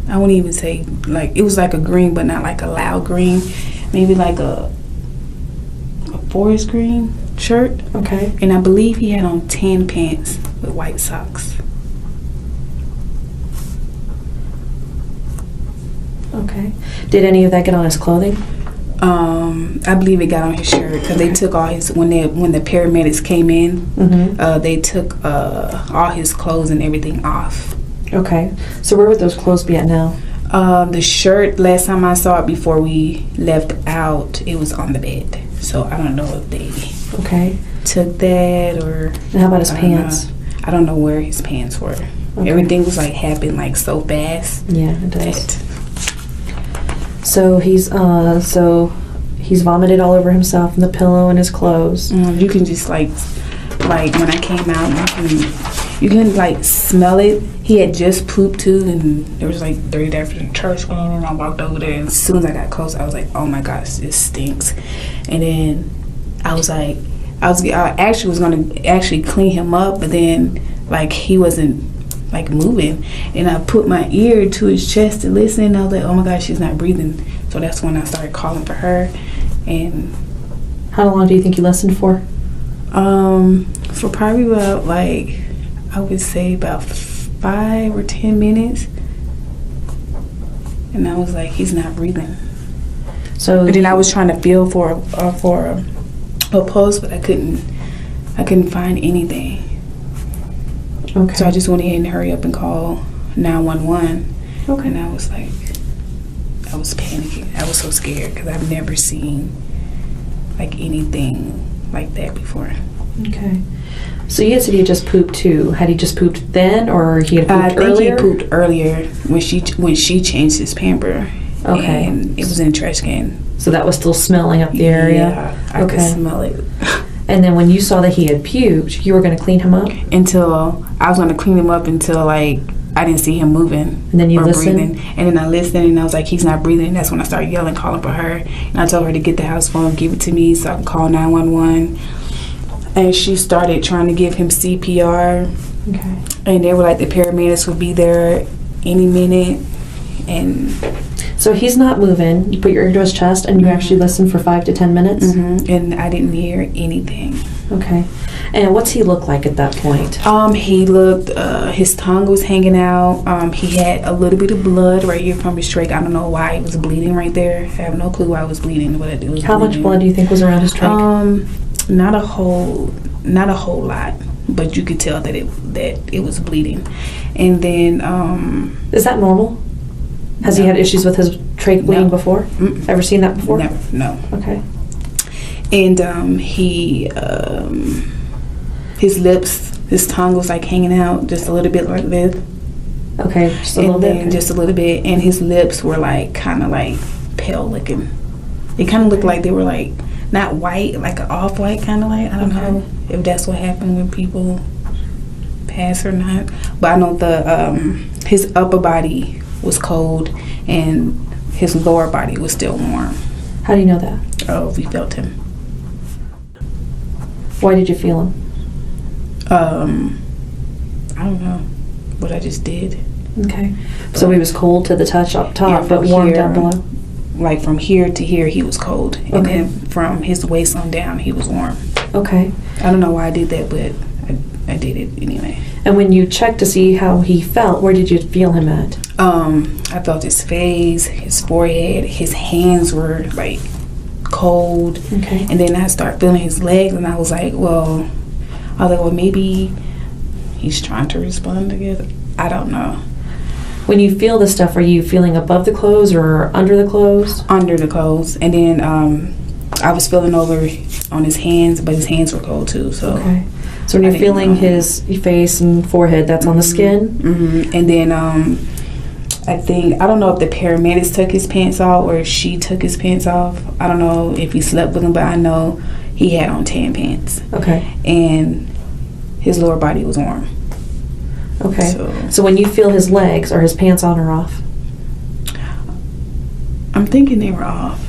I wouldn't even say, like, it was like a green, but not like a loud green. Maybe like a forest green shirt. Okay. And I believe he had on tan pants with white socks. Okay. Did any of that get on his clothing? I believe it got on his shirt because they took all his, when the paramedics came in, they took all his clothes and everything off. Okay. So where would those clothes be at now? The shirt, last time I saw it before we left out, it was on the bed. So I don't know if they took that or... And how about his pants? I don't know where his pants were. Okay. Everything was like happened like so fast. Yeah, it does. So he's vomited all over himself and the pillow and his clothes. You can just like when I came out, you can like smell it. He had just pooped too, and there was like 30 different church going on. And I walked over there, and as soon as I got close, I was like, "Oh my gosh, this stinks!" And then I actually was gonna clean him up, but then like he wasn't like moving, and I put my ear to his chest to listen, and I was like, oh my gosh, she's not breathing. So that's when I started calling for her. And how long do you think you listened for? For probably about like, I would say about 5 or 10 minutes, and I was like, he's not breathing. So but then I was trying to feel for a pulse, but I couldn't find anything. Okay. So I just went ahead and hurry up and call 911. Okay. And I was like, I was panicking. I was so scared because I've never seen like anything like that before. Okay. So you said he had just pooped too. Had he just pooped then, or he had pooped earlier? I think he pooped earlier when she changed his pamper. Okay. And it was in the trash can. So that was still smelling up the area? Yeah, I could smell it. And then when you saw that he had puked, you were going to clean him up? Until I was going to clean him up until like I didn't see him moving. And then you listened? Breathing. And then I listened and I was like, he's not breathing. That's when I started yelling, calling for her. And I told her to get the house phone, give it to me so I can call 911. And she started trying to give him CPR. Okay. And they were like, the paramedics would be there any minute. And so he's not moving. You put your ear to his chest and you actually listen for 5 to 10 minutes? Mm-hmm. And I didn't hear anything. Okay. And what's he look like at that point? He looked, his tongue was hanging out. He had a little bit of blood right here from his trach. I don't know why it was bleeding right there. I have no clue why it was bleeding, but it was How bleeding. Much blood do you think was around his trach? Not a whole lot, but you could tell that it was bleeding. And then is that normal? Has he had issues with his trach bleeding before? Ever seen that before? Never, no. Okay. And his lips, his tongue was like hanging out just a little bit like this. Okay, just a little bit. And just a little bit, and his lips were like kind of like pale looking. It kind of looked like they were like not white, like an off-white kind of like. I don't know if that's what happened when people pass or not, but I know his upper body was cold and his lower body was still warm. How do you know that? Oh, we felt him. Why did you feel him? I don't know, but I just did. Okay. So he was cold to the touch up top, but warm down below? Like from here to here, he was cold. Okay. And then from his waist on down, he was warm. Okay. I don't know why I did that, but I did it anyway. And when you checked to see how he felt, where did you feel him at? I felt his face, his forehead, his hands were like cold. Okay. And then I started feeling his legs, and I was like, well, maybe he's trying to respond, I guess. I don't know. When you feel this stuff, are you feeling above the clothes or under the clothes? Under the clothes. And then I was feeling over on his hands, but his hands were cold too. So okay. So when you're feeling his face and forehead, that's on the skin? Mm-hmm. And then I don't know if the paramedics took his pants off or if she took his pants off. I don't know if he slept with him, but I know he had on tan pants. Okay. And his lower body was warm. Okay. So when you feel his legs, are his pants on or off? I'm thinking they were off.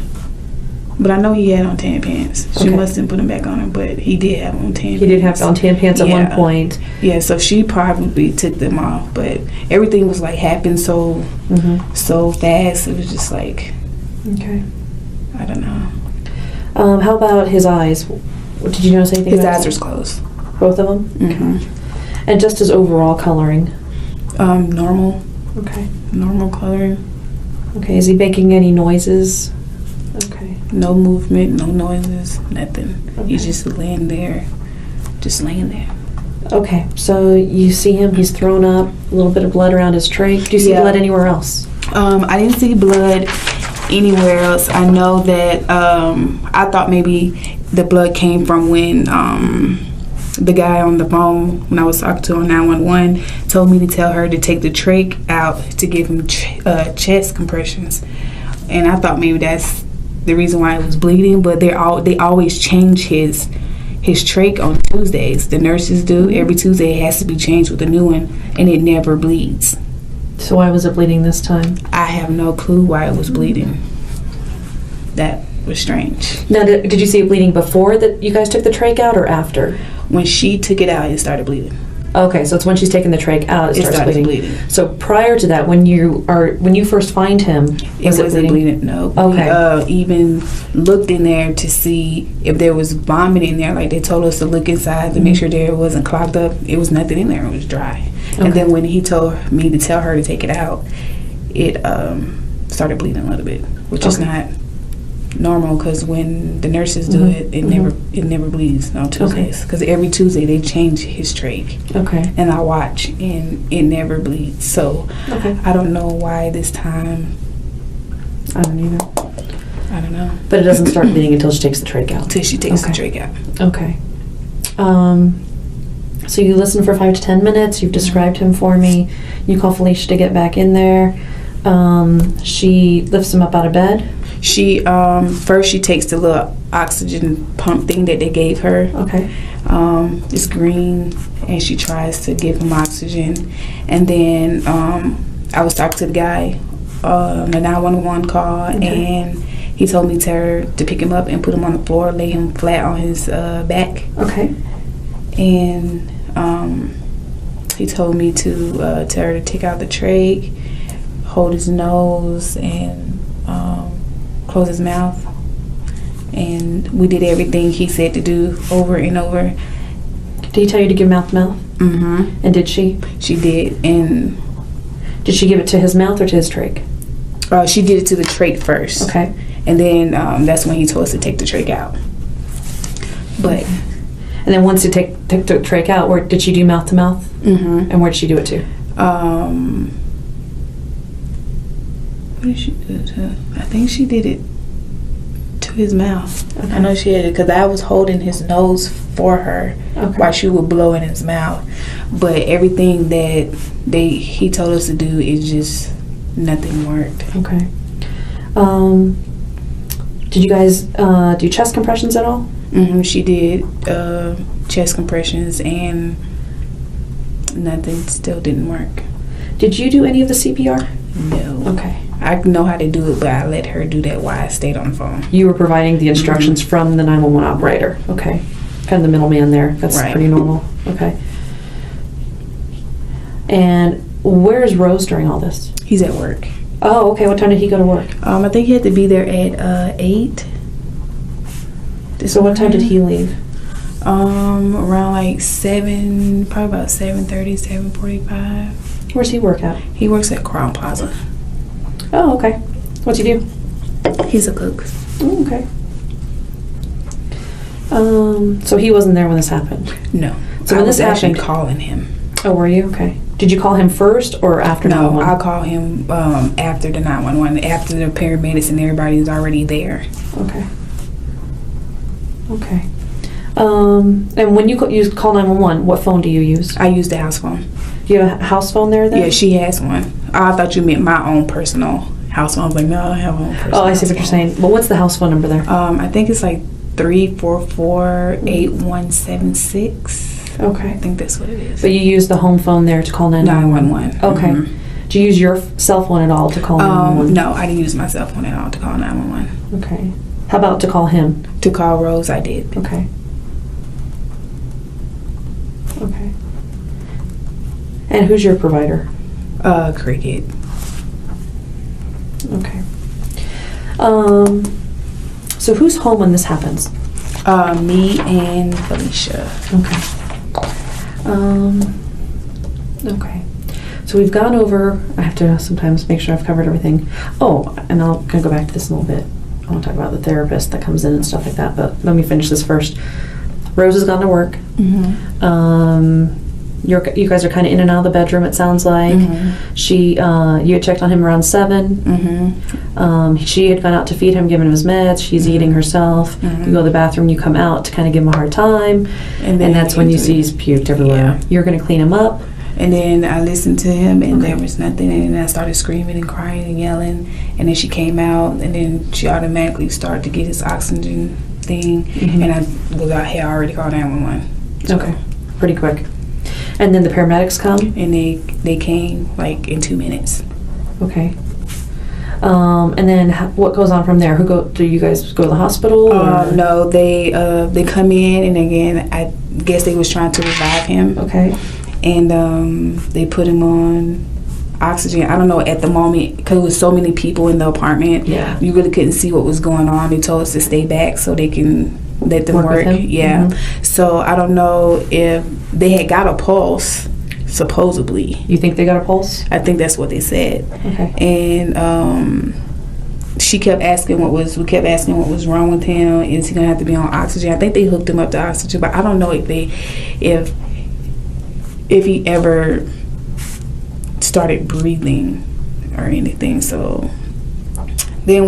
But I know he had on tan pants. She mustn't put them back on him, but he did have on tan pants. He did have on tan pants at one point. Yeah, so she probably took them off, but everything was like happened so fast. It was just like, okay, I don't know. How about his eyes? Did you notice anything? His eyes were closed. Both of them? Mm-hmm. And just his overall coloring? Normal. Okay. Normal coloring. Okay, is he making any noises? Okay. No movement, no noises, nothing. Okay. He's just laying there. Okay, so you see him, he's thrown up, a little bit of blood around his trach. Do you see blood anywhere else? I didn't see blood anywhere else. I know that I thought maybe the blood came from when the guy on the phone, when I was talking to him on 911, told me to tell her to take the trach out to give him chest compressions. And I thought maybe that's the reason why it was bleeding, but they always change his trach on Tuesdays. The nurses do. Every Tuesday it has to be changed with a new one, and it never bleeds. So why was it bleeding this time? I have no clue why it was bleeding. That was strange. Now, did you see it bleeding before that you guys took the trach out or after? When she took it out, it started bleeding. Okay, so it's when she's taking the trach out it starts bleeding. So prior to that, when you first find him, it wasn't bleeding. No. Okay. We even looked in there to see if there was vomit in there. Like they told us to look inside to make sure there wasn't clogged up. It was nothing in there. It was dry. Okay. And then when he told me to tell her to take it out, it started bleeding a little bit, which is not normal because when the nurses do it never bleeds on Tuesdays because every Tuesday they change his trach. Okay. And I watch and it never bleeds. So I don't know why this time I don't either. I don't know. But it doesn't start bleeding until she takes the trach out. Till she takes the trach out. Okay. So you listen for 5 to 10 minutes. You've described him for me. You call Felicia to get back in there. She lifts him up out of bed. She first she takes the little oxygen pump thing that they gave her. Okay. It's green, and she tries to give him oxygen. And then I was talking to the guy, the 911 call, and he told me to pick him up and put him on the floor, lay him flat on his back. Okay. And he told me to tell her to take out the trach, hold his nose, and close his mouth. And we did everything he said to do over and over. Did he tell you to give mouth to mouth? Mm-hmm. And did she? She did. And did she give it to his mouth or to his trach? She did it to the trach first. Okay. And then that's when he told us to take the trach out. But and then once you take the trach out, where did she do mouth to mouth? Mm-hmm. And where did she do it to? What did she do it to? I think she did it to his mouth. Okay. I know she did it because I was holding his nose for her while she would blow in his mouth. But everything that he told us to do, is just nothing worked. Okay. Did you guys do chest compressions at all? Mm-hmm. She did chest compressions, and nothing still didn't work. Did you do any of the CPR? No. Okay. I know how to do it, but I let her do that while I stayed on the phone. You were providing the instructions from the 911 operator. Okay. Kind of the middleman there. That's pretty normal. Okay. And where's Rose during all this? He's at work. Oh, okay. What time did he go to work? I think he had to be there at 8. So what time did he leave? Around like 7, probably about 7:30, 7:45. Where's he work at? He works at Crown Plaza. Oh, okay. What's he do? He's a cook. Oh, okay. So he wasn't there when this happened? No. So when this happened, calling him. Oh, were you? Okay. Did you call him first or after 911? No, I call him after the 911, after the paramedics and everybody is already there. Okay. Okay. And when you call 911, what phone do you use? I use the house phone. Do you have a house phone there then? Yeah, she has one. I thought you meant my own personal house phone. I was like, no, I have my own personal. Oh, I see what you're saying. Well, what's the house phone number there? I think it's like 344-8176. Okay. I think that's what it is. But you use the home phone there to call 911? 911. Okay. Mm-hmm. Do you use your cell phone at all to call 911? No, I didn't use my cell phone at all to call 911. Okay. How about to call him? To call Rose, I did. Okay. Okay. And who's your provider? Cricket. Okay. So who's home when this happens? Me and Felicia. Okay. Okay. So we've gone over, I have to sometimes make sure I've covered everything. Oh, and I'm going to go back to this in a little bit. I want to talk about the therapist that comes in and stuff like that, but let me finish this first. Rose has gone to work. Mm-hmm. You guys are kind of in and out of the bedroom, it sounds like. Mm-hmm. You had checked on him around 7. Mm-hmm. She had gone out to feed him, given him his meds. She's eating herself. Mm-hmm. You go to the bathroom, you come out to kind of give him a hard time. And that's when you see he's puked everywhere. Yeah. You're going to clean him up. And then I listened to him, and there was nothing. And then I started screaming and crying and yelling. And then she came out, and then she automatically started to get his oxygen thing. Mm-hmm. And I had already called 911. So. Okay. Pretty quick. And then the paramedics come? And they came like in 2 minutes. Okay. And then what goes on from there? Do you guys go to the hospital? No, they come in, and again, I guess they was trying to revive him. Okay. And they put him on oxygen. I don't know at the moment, because there was so many people in the apartment. Yeah. You really couldn't see what was going on. They told us to stay back so they can let them work. Yeah. Mm-hmm. So I don't know if they had got a pulse, supposedly. You think they got a pulse? I think that's what they said. Okay. And we kept asking what was wrong with him. Is he gonna have to be on oxygen? I think they hooked him up to oxygen, but I don't know if he ever started breathing or anything. So then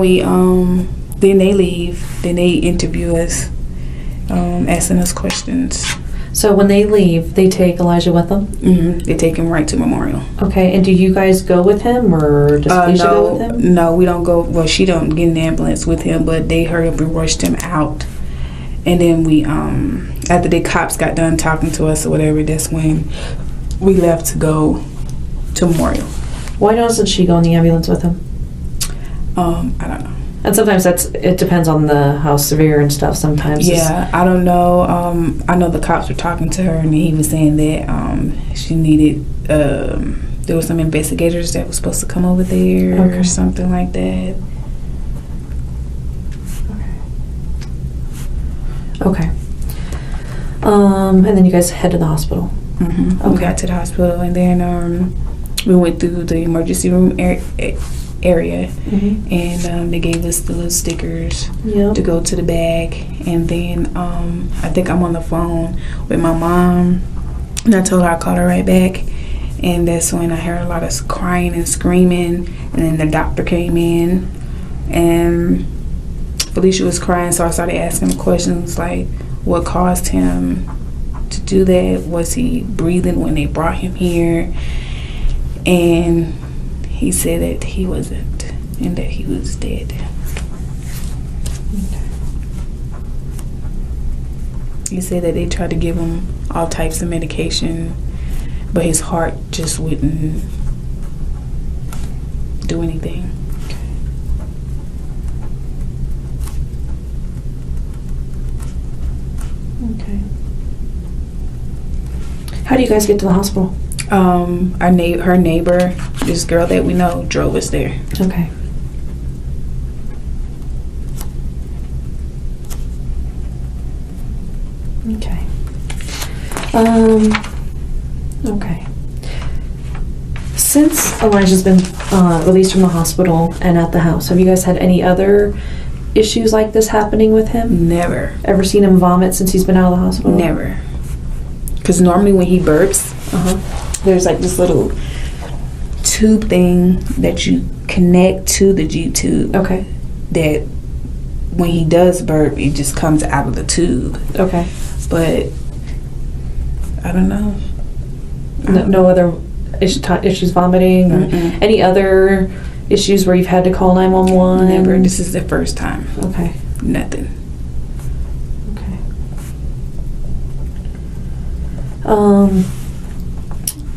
then they leave. Then they interview us, asking us questions. So when they leave, they take Elijah with them? Mm-hmm. They take him right to Memorial. Okay, and do you guys go with him, or does Felicia go with him? No, we don't go. Well, she don't get in the ambulance with him, but they hurried up and rushed him out. And then we, after the cops got done talking to us or whatever, that's when we left to go to Memorial. Why doesn't she go in the ambulance with him? I don't know. And sometimes it depends on how severe and stuff sometimes. Yeah, I don't know. I know the cops were talking to her, and he was saying that she needed, there were some investigators that were supposed to come over there or something like that. Okay. And then you guys head to the hospital. Mm-hmm. Okay. We got to the hospital, and then we went through the emergency room area, and they gave us the little stickers to go to the bag. And then I think I'm on the phone with my mom, and I told her I'd call her right back. And that's when I heard a lot of crying and screaming, and then the doctor came in, and Felicia was crying, so I started asking him questions like, what caused him to do that? Was he breathing when they brought him here? And he said that he wasn't, and that he was dead. He said that they tried to give him all types of medication, but his heart just wouldn't do anything. Okay. How do you guys get to the hospital? Her neighbor, this girl that we know, drove us there. Okay. Okay. Okay. Since Elijah's been released from the hospital and at the house, have you guys had any other issues like this happening with him? Never. Ever seen him vomit since he's been out of the hospital? Never. Because normally when he burps, there's like this little tube thing that you connect to the G tube. Okay. That when he does burp, it just comes out of the tube. Okay. But I don't know. No other issues vomiting? Or any other issues where you've had to call 911? Never. This is the first time. Okay. Nothing. Okay.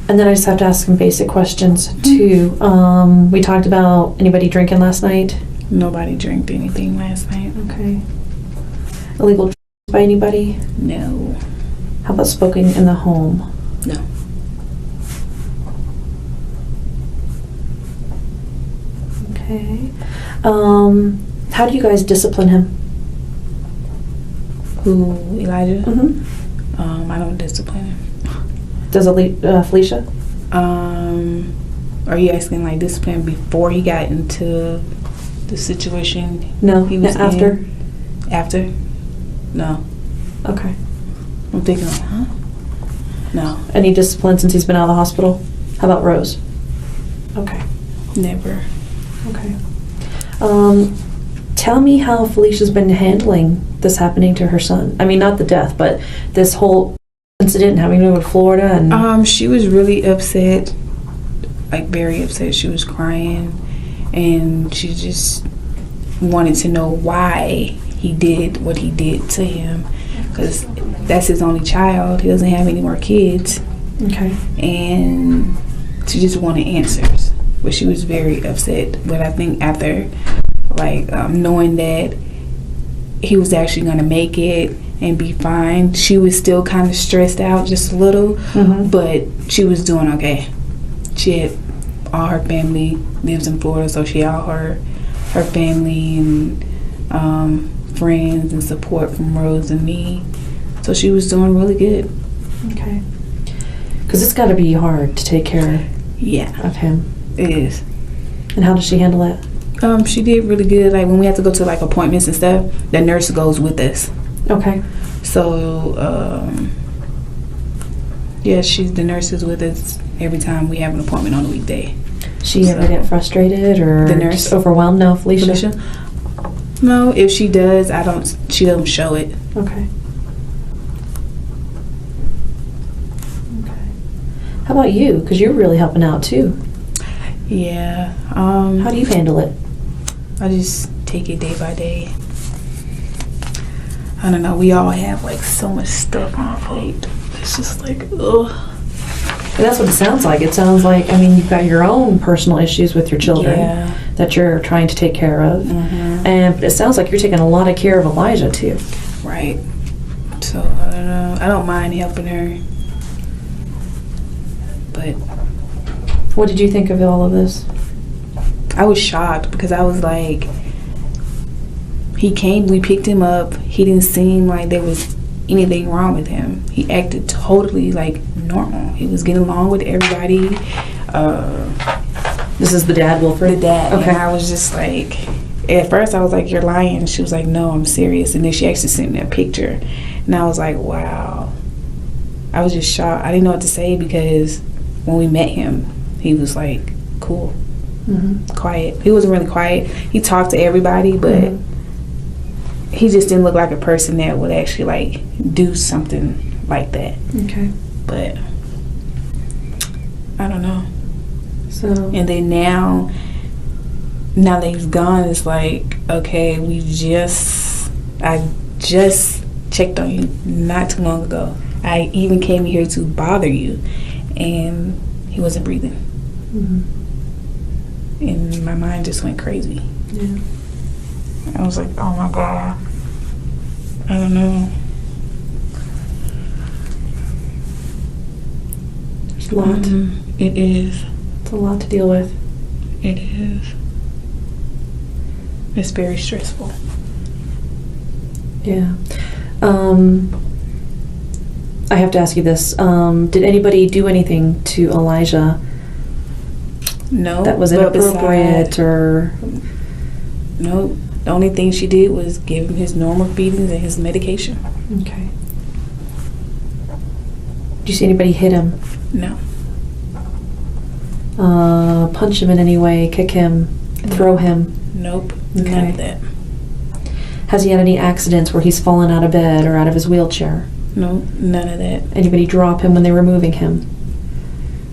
And then I just have to ask some basic questions too. We talked about anybody drinking last night? Nobody drank anything last night. Okay. Illegal by anybody? No. How about smoking in the home? No. Okay. How do you guys discipline him? Who, Elijah? I don't discipline him. Does Felicia? Are you asking like discipline before he got into the situation? No, he was after. in? After? No. Okay. I'm thinking like, huh? No. Any discipline since he's been out of the hospital? How about Rose? Okay. Never. Okay. Tell me how Felicia's been handling this happening to her son. I mean, not the death, but this whole incident having to go to Florida and... She was really upset, like very upset. She was crying, and she just wanted to know why he did what he did to him, because that's his only child. He doesn't have any more kids. Okay. And she just wanted answers, but she was very upset. But I think after, like, knowing that he was actually going to make it and be fine, she was still kind of stressed out just a little, but she was doing okay. She had all her family lives in Florida, so she had all her family and friends and support from Rose and me, so she was doing really good. Okay. Because it's got to be hard to take care of him. It is. And how does she handle that? She did really good. Like when we have to go to like appointments and stuff, the nurse goes with us. Okay. So the nurse is with us every time we have an appointment on a weekday. She ever get frustrated or The nurse? just overwhelmed? No, Felicia? No, if she does, she don't show it. Okay. How about you? Because you're really helping out too. Yeah. How do you handle it? I just take it day by day. I don't know. We all have like so much stuff on our plate. It's just like, ugh. And that's what it sounds like. It sounds like, I mean, you've got your own personal issues with your children that you're trying to take care of. Mm-hmm. And it sounds like you're taking a lot of care of Elijah too. Right. So, I don't know. I don't mind helping her. But what did you think of all of this? I was shocked because I was like, he came, we picked him up. He didn't seem like there was anything wrong with him. He acted totally like normal. He was getting along with everybody. This is the dad, Wilfred? The dad. Okay. And I was just like, at first I was like, you're lying. She was like, no, I'm serious. And then she actually sent me a picture. And I was like, wow. I was just shocked. I didn't know what to say because when we met him, he was like cool, quiet. He wasn't really quiet. He talked to everybody, but he just didn't look like a person that would actually like do something like that. Okay. But I don't know. So. And then now that he's gone, it's like, okay, I just checked on you not too long ago. I even came here to bother you, and he wasn't breathing. And my mind just went crazy. Yeah. I was like, oh my God. I don't know. It's a lot. It is. It's a lot to deal with. It is. It's very stressful. Yeah. I have to ask you this. Did anybody do anything to Elijah No. that was inappropriate or? No. The only thing she did was give him his normal feedings and his medication. Okay. Did you see anybody hit him? No. Punch him in any way, kick him, throw him? Nope. Okay. None of that. Has he had any accidents where he's fallen out of bed or out of his wheelchair? No, none of that. Anybody drop him when they were moving him?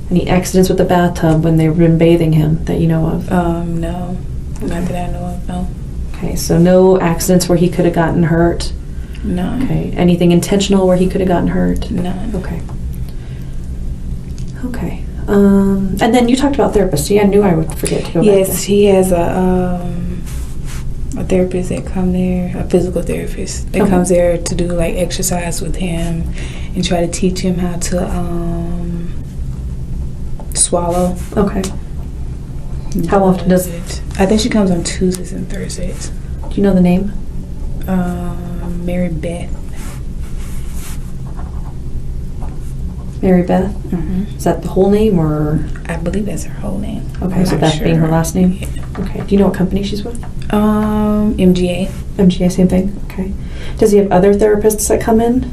Any accidents with the bathtub when they've been bathing him that you know of? No. Okay. Not that I know of, no. Okay, so no accidents where he could have gotten hurt? None. Okay. Anything intentional where he could have gotten hurt? None. Okay. Okay. And then you talked about therapists. See, I knew I would forget to go back there. Yes, he has a therapist that come there, a physical therapist that comes there to do like exercise with him and try to teach him how to swallow. Okay. How often does it? I think she comes on Tuesdays and Thursdays. Do you know the name? Mary Beth. Mary Beth? Mm-hmm. Is that the whole name or? I believe that's her whole name. Okay, I'm so not that sure. being her last name? Yeah. Okay. Do you know what company she's with? MGA. MGA, same thing? Okay. Does he have other therapists that come in?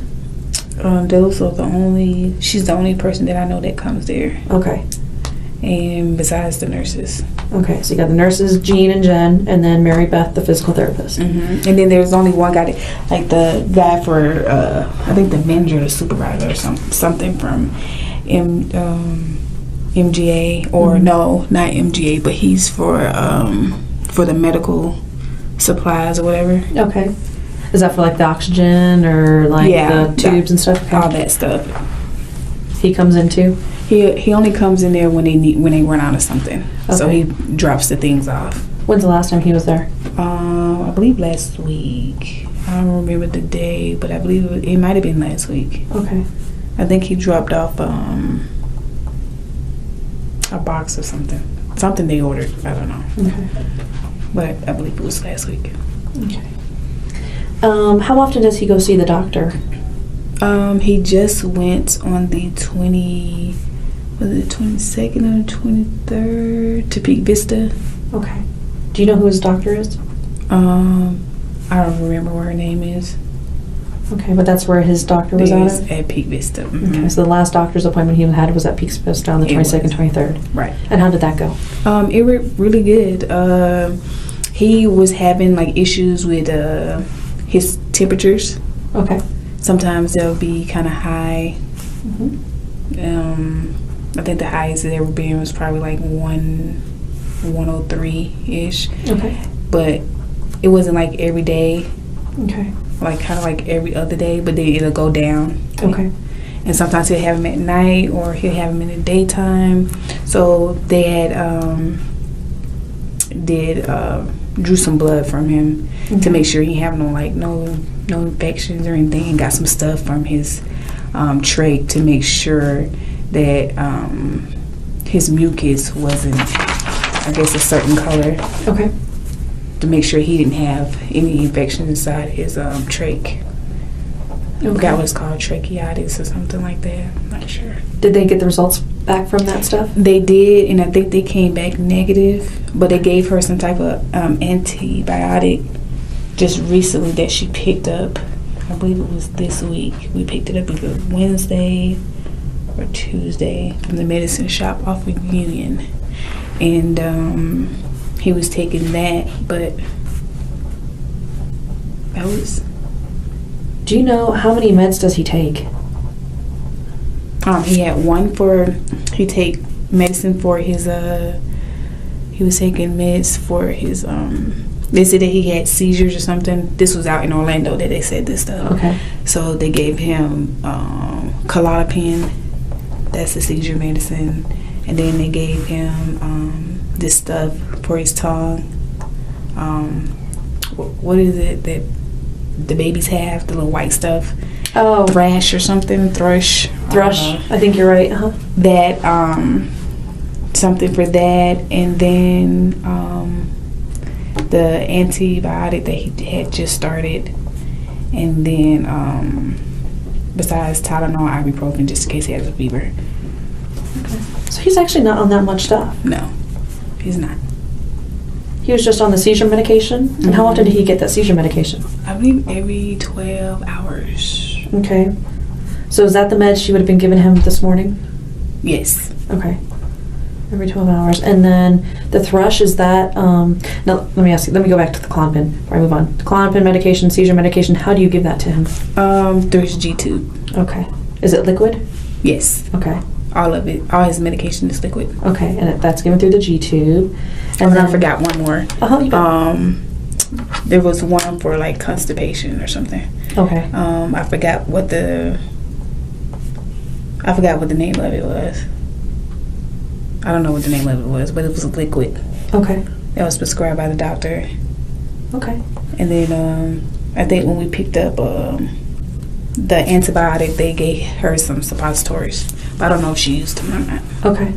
Those are she's the only person that I know that comes there. Okay. And besides the nurses. Okay, so you got the nurses, Jean and Jen, and then Mary Beth, the physical therapist. Mm-hmm. And then there's only one guy, like the guy for, I think the manager or the supervisor or something from MGA, or no, not MGA, but he's for the medical supplies or whatever. Okay. Is that for like the oxygen or like the tubes and stuff? Okay. All that stuff. He comes in too? He only comes in there when they run out of something. Okay. So he drops the things off. When's the last time he was there? I believe last week. I don't remember the day, but I believe it might have been last week. Okay. I think he dropped off a box or something. Something they ordered. I don't know. Okay. But I believe it was last week. Okay. How often does he go see the doctor? He just went on the 22nd or 23rd to Peak Vista. Okay. Do you know who his doctor is? I don't remember what her name is. Okay, but that's where his doctor was Is at? at Peak Vista. Okay, so the last doctor's appointment he had was at Peak Vista on the It was. 22nd, 23rd. Right. And how did that go? It went really good. He was having like issues with his temperatures. Okay. Sometimes they'll be kind of high. Mm-hmm. I think the highest it ever been was probably like 103-ish. Okay. But it wasn't like every day, Okay. like kind of like every other day, but then it'll go down. Okay. And sometimes he'll have them at night or he'll have them in the daytime. So they had drew some blood from him to make sure he have no infections or anything, and got some stuff from his trach to make sure that his mucus wasn't, I guess, a certain color. Okay. To make sure he didn't have any infections inside his trach. I forgot what it's called, tracheitis or something like that. I'm not sure. Did they get the results back from that stuff? They did, and I think they came back negative, but they gave her some type of antibiotic just recently that she picked up. I believe it was this week. We picked it up either Wednesday or Tuesday from the medicine shop off of Union. And he was taking that, but that was... Do you know how many meds does he take? He had one for... He take medicine for his... He was taking meds for his... They said that he had seizures or something. This was out in Orlando that they said this stuff. Okay. So they gave him Klonopin. That's the seizure medicine. And then they gave him this stuff for his tongue. What is it that the babies have? The little white stuff. Oh. Thrush or something. Thrush. I think you're right. Uh-huh. That, something for that. And then the antibiotic that he had just started. And then, besides Tylenol, ibuprofen, just in case he has a fever. Okay. So he's actually not on that much stuff. No, he's not. He was just on the seizure medication? And how often did he get that seizure medication? I believe every 12 hours. Okay. So is that the meds she would have been giving him this morning? Yes. Okay. Every 12 hours. And then the thrush, is that, now let me ask you, let me go back to the Klonopin before I move on. The Klonopin medication, seizure medication, how do you give that to him? Through his G-tube. Okay. Is it liquid? Yes. Okay. All of it. All his medication is liquid. Okay, and that's given through the G-tube. And then I forgot one more. Uh-huh. There was one for like constipation or something. Okay. I forgot what the name of it was. I don't know what the name of it was, but it was a liquid. Okay. That was prescribed by the doctor. Okay. And then I think when we picked up the antibiotic, they gave her some suppositories. But I don't know if she used them or not. Okay.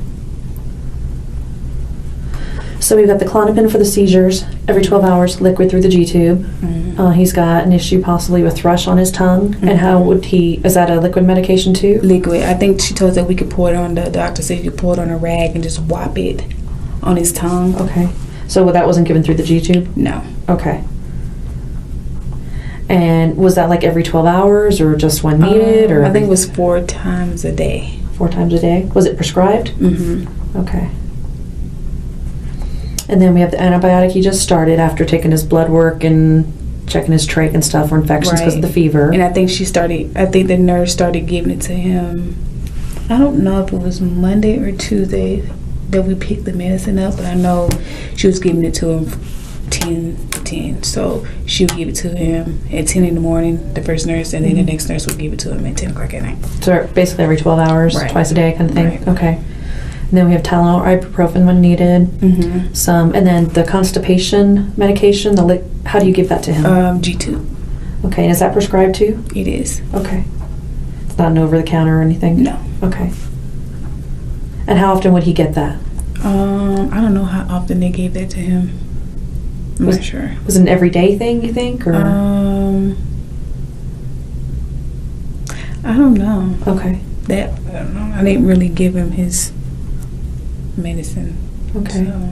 So we've got the Klonopin for the seizures, every 12 hours, liquid through the G-tube. Mm-hmm. He's got an issue possibly with thrush on his tongue. Mm-hmm. And how would is that a liquid medication too? Liquid. I think she told us that we could pour it on, the doctor said you could pour it on a rag and just whop it on his tongue. Okay. So that wasn't given through the G-tube? No. Okay. And was that like every 12 hours or just when needed? Or I think it was 4 times a day. 4 times a day? Was it prescribed? Mm-hmm. Okay. And then we have the antibiotic he just started after taking his blood work and checking his trach and stuff for infections because of the fever. And I think the nurse started giving it to him. I don't know if it was Monday or Tuesday that we picked the medicine up, but I know she was giving it to him 10 to 10. So she would give it to him at 10 in the morning, the first nurse, and then the next nurse would give it to him at 10 o'clock at night. So basically every 12 hours, twice a day kind of thing? Right. Okay. And then we have Tylenol or ibuprofen when needed. Mm-hmm. And then the constipation medication, how do you give that to him? G-tube. Okay, and is that prescribed too? It is. Okay. It's not an over-the-counter or anything? No. Okay. And how often would he get that? I don't know how often they gave that to him. I'm not sure. Was it an everyday thing, you think? Or? I don't know. Okay. I don't know. I didn't really give him his medicine. Okay. So.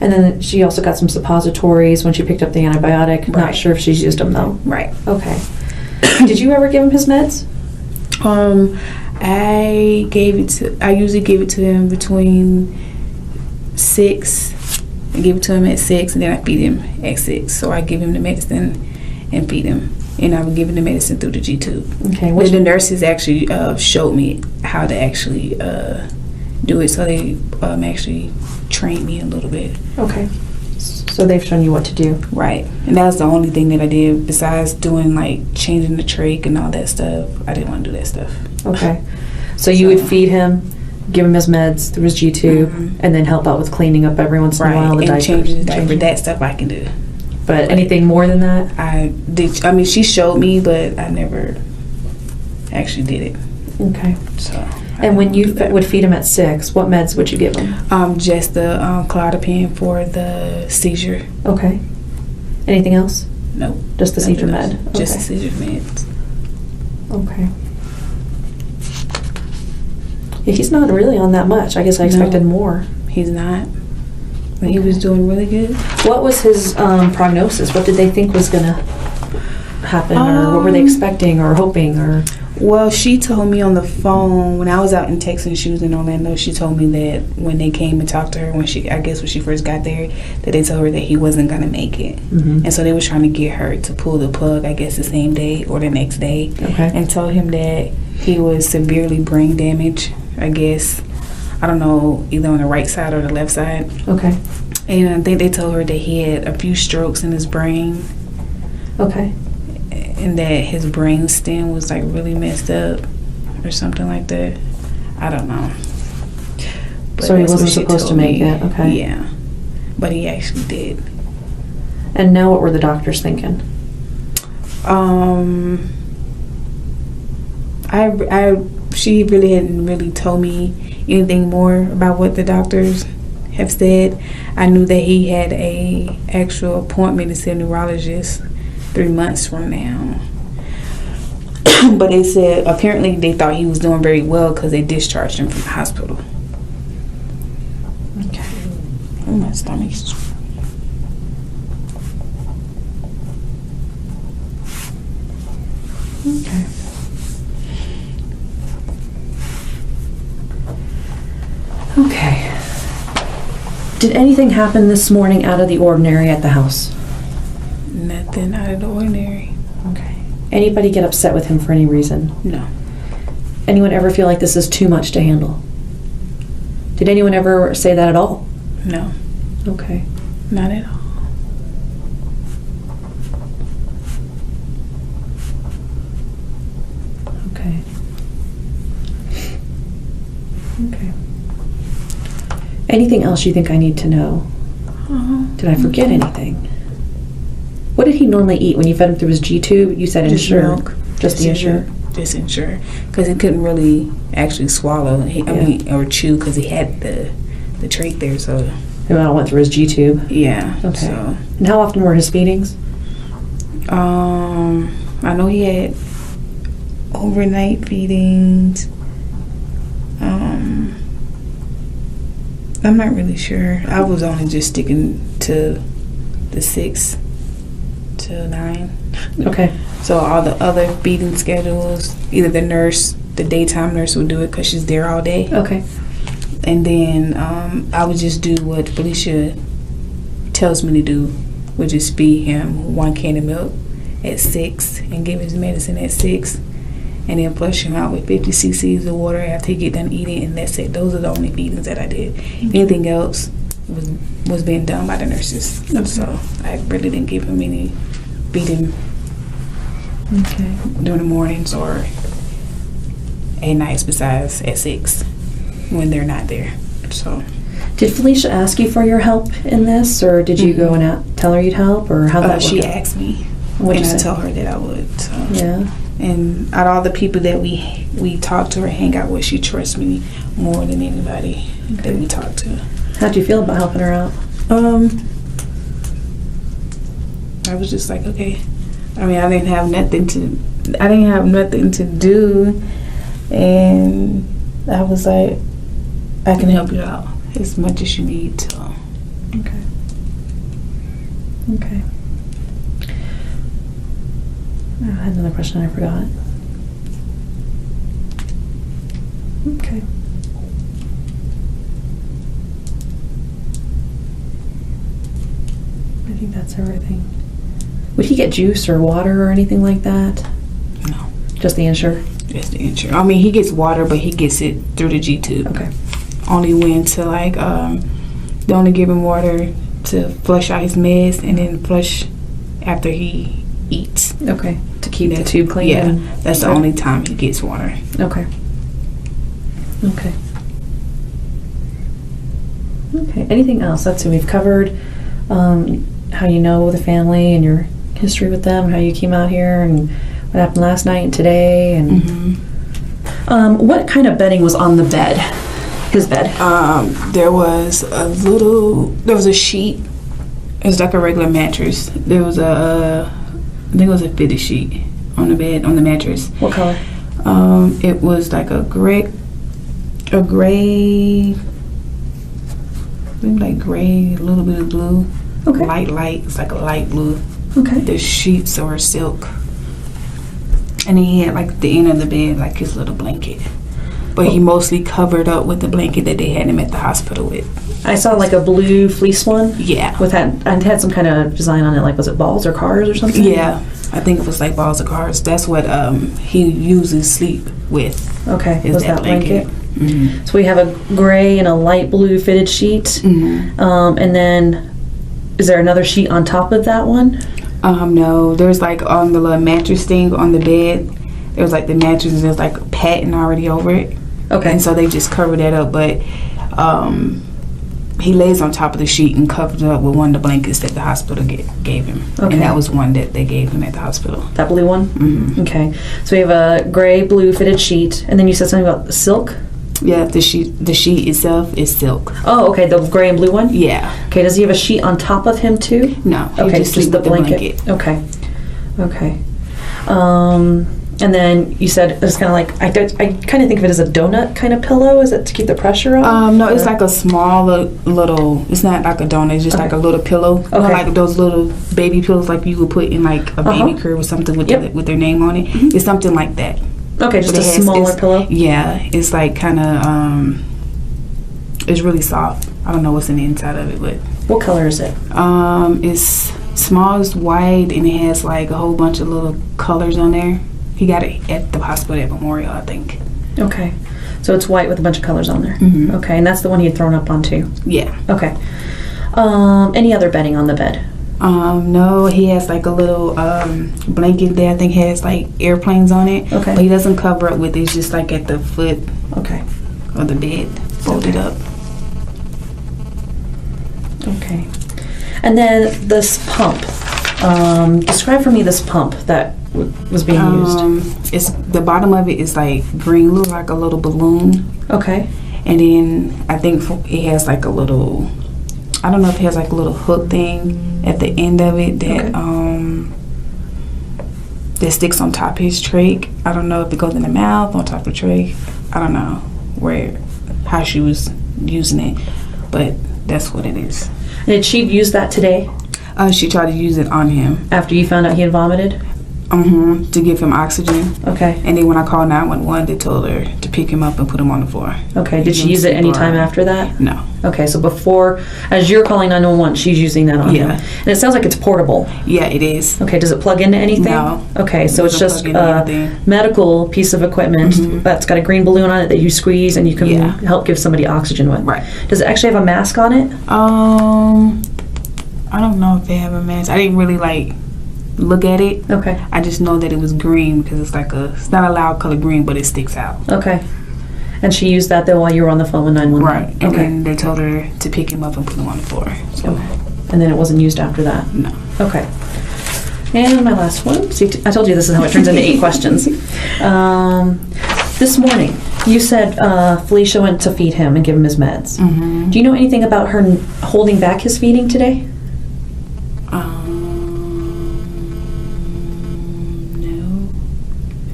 And then she also got some suppositories when she picked up the antibiotic. Right. Not sure if she's used them though. Right. Okay. Did you ever give him his meds? I usually give it to him between 6. I give it to him at 6, and then I feed him at 6. So I give him the medicine and feed him. And I would give him the medicine through the G-tube. Okay. The nurses actually showed me how to actually do it. So they actually trained me a little bit. Okay. So they've shown you what to do. Right. And that was the only thing that I did besides doing like changing the trach and all that stuff. I didn't want to do that stuff. Okay. So you would feed him, give him his meds through his G-tube, and then help out with cleaning up every once in a while. The and changing the diaper. That stuff I can do. But anything more than that? I did. I mean, she showed me, but I never actually did it. Okay. So. And when you would feed him at 6, what meds would you give him? Just the clozapine for the seizure. Okay. Anything else? Nope. Just the seizure med. Just the seizure meds. Okay. Yeah, he's not really on that much. I guess I expected more. He's not. But he was doing really good. What was his prognosis? What did they think was going to happen? Or what were they expecting or hoping? Or Well, she told me on the phone when I was out in Texas and she was in Orlando. She told me that when they came and talked to her, when she first got there, that they told her that he wasn't gonna make it, and so they were trying to get her to pull the plug. I guess the same day or the next day, and told him that he was severely brain damaged. I guess I don't know, either on the right side or the left side. Okay. And I think they told her that he had a few strokes in his brain. Okay. And that his brain stem was like really messed up or something like that. I don't know. But so he wasn't supposed to make it. Okay. Yeah. But he actually did. And now what were the doctors thinking? She really hadn't really told me anything more about what the doctors have said. I knew that he had a actual appointment to see a neurologist 3 months from now. But they said apparently they thought he was doing very well because they discharged him from the hospital. Okay. Oh, my stomach. Okay. Okay. Did anything happen this morning out of the ordinary at the house? Nothing out of the ordinary. Okay. Anybody get upset with him for any reason? No. Anyone ever feel like this is too much to handle? Did anyone ever say that at all? No. Okay. Not at all. Okay. Okay. Anything else you think I need to know? Did I forget anything? What did he normally eat when you fed him through his G-tube? You said Just Ensure. milk. Just the Ensure? Just Ensure. Because he couldn't really actually swallow, or chew, because he had the trach there, so. It all went through his G-tube? Yeah. Okay. So. And how often were his feedings? I know he had overnight feedings. I'm not really sure. I was only just sticking to the 6 to 9. Okay. So all the other feeding schedules, either the daytime nurse would do it because she's there all day. Okay. And then I would just do what Felicia tells me to do, which is feed him 1 can of milk at 6 and give his medicine at 6. And then flush him out with 50 cc's of water after he get done eating, and that's it. Those are the only feedings that I did. Anything else was being done by the nurses. Okay. So I really didn't give him any feeding during the mornings or at nights besides at 6 when they're not there. So. Did Felicia ask you for your help in this, or did you go and tell her you'd help, or how that work? She asked me, and I told her that I would. So. Yeah. And out of all the people that we talk to or hang out with, she trusts me more than anybody that we talk to. How'd you feel about helping her out? I was just like, okay. I mean, I didn't have nothing to do, and I was like, I can help you out as much as you need. So. Okay. I had another question I forgot. Okay. I think that's everything. Would he get juice or water or anything like that? No. Just the Ensure? Just the Ensure. I mean, he gets water, but he gets it through the G-tube. Okay. Only when to like, they only give him water to flush out his meds and then flush after he eats. Okay. To keep the tube clean? Yeah. That's the only time he gets water. Okay. Okay. Okay. Anything else? Let's see. We've covered how you know the family and your history with them, how you came out here, and what happened last night and today, and what kind of bedding was on the bed? His bed. There was a sheet. It was like a regular mattress. There was I think it was a fitted sheet on the bed, on the mattress. What color? It was like a gray, maybe like gray, a little bit of blue. Okay. Light. It's like a light blue. Okay. The sheets were silk. And he had like the end of the bed, like his little blanket. But he mostly covered up with the blanket that they had him at the hospital with. I saw like a blue fleece one. Yeah. With that, and had some kind of design on it, like was it balls or cars or something? Yeah. I think it was like balls of cars. That's what he usually sleep with. Okay. Was that blanket? Mm-hmm. So we have a gray and a light blue fitted sheet. Mm-hmm. And then, is there another sheet on top of that one? No. There's like on the little mattress thing on the bed, there was like the mattress and there's like a pattern already over it. Okay. And so they just covered that up, but he lays on top of the sheet and covered it up with one of the blankets that the hospital gave him. Okay. And that was one that they gave him at the hospital. That blue one? Mm-hmm. Okay. So we have a gray blue fitted sheet, and then you said something about silk? Yeah, the sheet itself is silk. Oh, okay, the gray and blue one? Yeah. Okay, does he have a sheet on top of him too? No, he okay, just sleep the with the blanket. Okay. And then you said it's kind of like, I kind of think of it as a donut kind of pillow. Is it to keep the pressure on? No, it's like a small little, it's not like a donut, it's just like a little pillow. Okay. You know, like those little baby pillows like you would put in like a baby crib or something with, with their name on it. Mm-hmm. It's something like that. Okay, just a smaller pillow? Yeah, it's like kind of, it's really soft. I don't know what's in the inside of it, but. What color is it? It's small, it's white, and it has like a whole bunch of little colors on there. He got it at the hospital at Memorial, I think. Okay. So it's white with a bunch of colors on there. Mm-hmm. Okay, and that's the one he had thrown up on too? Yeah. Okay. Any other bedding on the bed? No, he has like a little blanket that I think has like airplanes on it. Okay. But he doesn't cover it with it. It's just like at the foot of the bed, folded up. Okay. And then this pump. Describe for me this pump that was being used. It's the bottom of it is like green, look like a little balloon. Okay. And then I think it has like a little, I don't know if it has like a little hook thing at the end of it that that sticks on top of his trach. I don't know if it goes in the mouth, on top of the trach. I don't know how she was using it, but that's what it is. Did she use that today? She tried to use it on him. After you found out he had vomited? To give him oxygen. Okay. And then when I called 911, they told her to pick him up and put him on the floor. Okay. Did she use it any time after that? No. Okay, so before, as you're calling 911, she's using that on him. And it sounds like it's portable. Yeah, it is. Okay, does it plug into anything? No. Okay, so it's just a medical piece of equipment that's got a green balloon on it that you squeeze and you can help give somebody oxygen with. Right. Does it actually have a mask on it? I don't know if they have a mask. I didn't really look at it. Okay. I just know that it was green because it's not a loud color green, but it sticks out. Okay. And she used that though while you were on the phone with 911? Right. And then they told her to pick him up and put him on the floor. So. Okay. And then it wasn't used after that? No. Okay. And my last one. See, I told you this is how it turns into 8 questions. This morning, you said Felicia went to feed him and give him his meds. Mm-hmm. Do you know anything about her holding back his feeding today?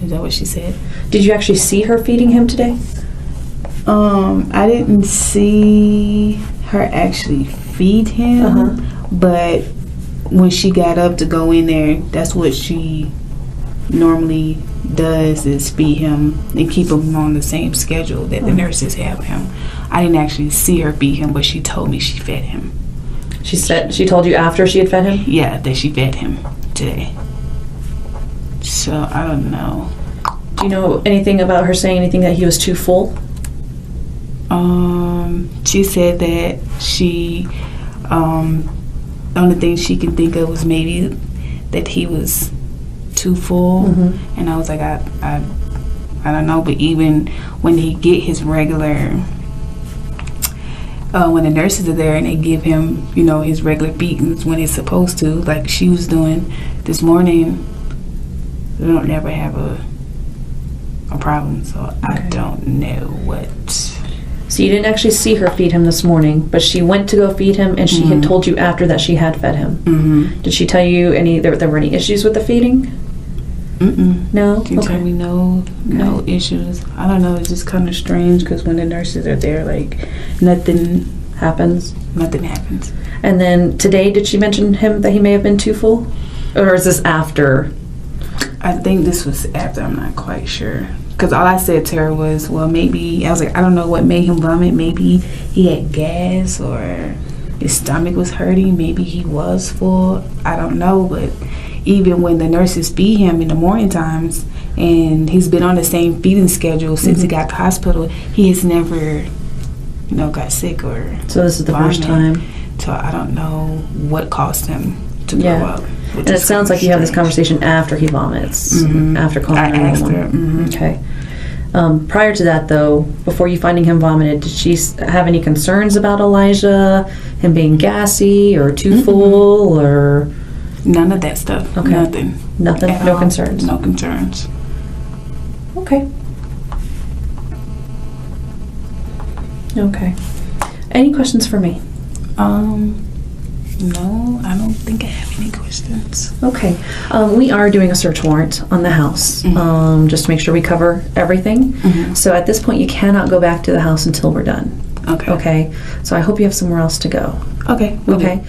Is that what she said? Did you actually see her feeding him today? I didn't see her actually feed him, but when she got up to go in there, that's what she normally does is feed him and keep him on the same schedule that the nurses have him. I didn't actually see her feed him, but she told me she fed him. She told you after she had fed him? Yeah, that she fed him today. So I don't know. Do you know anything about her saying anything that he was too full? She said that she, the only thing she can think of was maybe that he was too full. And I was like, I don't know. But even when he get his regular, when the nurses are there and they give him, his regular feedings when it's supposed to, like she was doing this morning, they don't never have a problem. So I don't know what. So you didn't actually see her feed him this morning, but she went to go feed him, and she had told you after that she had fed him. Did she tell you there were any issues with the feeding? No? She told me no issues. I don't know, it's just kind of strange because when the nurses are there, like, nothing happens. And then today, did she mention him that he may have been too full? Or is this after? I think this was after, I'm not quite sure. Because all I said to her was, well, maybe, I was like, I don't know what made him vomit. Maybe he had gas or his stomach was hurting. Maybe he was full. I don't know. But even when the nurses feed him in the morning times, and he's been on the same feeding schedule since he got to the hospital, he has never, got sick or So this is the first time. So I don't know what caused him to throw up. And it sounds like you have this conversation after he vomits, after calling I asked her. Okay. Prior to that, though, before you finding him vomited, did she have any concerns about Elijah, him being gassy or too full, or? None of that stuff. Okay. Nothing. No concerns? No concerns. Okay. Okay. Any questions for me? No, I don't think I have any questions. Okay. We are doing a search warrant on the house, just to make sure we cover everything. So at this point, you cannot go back to the house until we're done. Okay. Okay. So I hope you have somewhere else to go. Okay. Okay.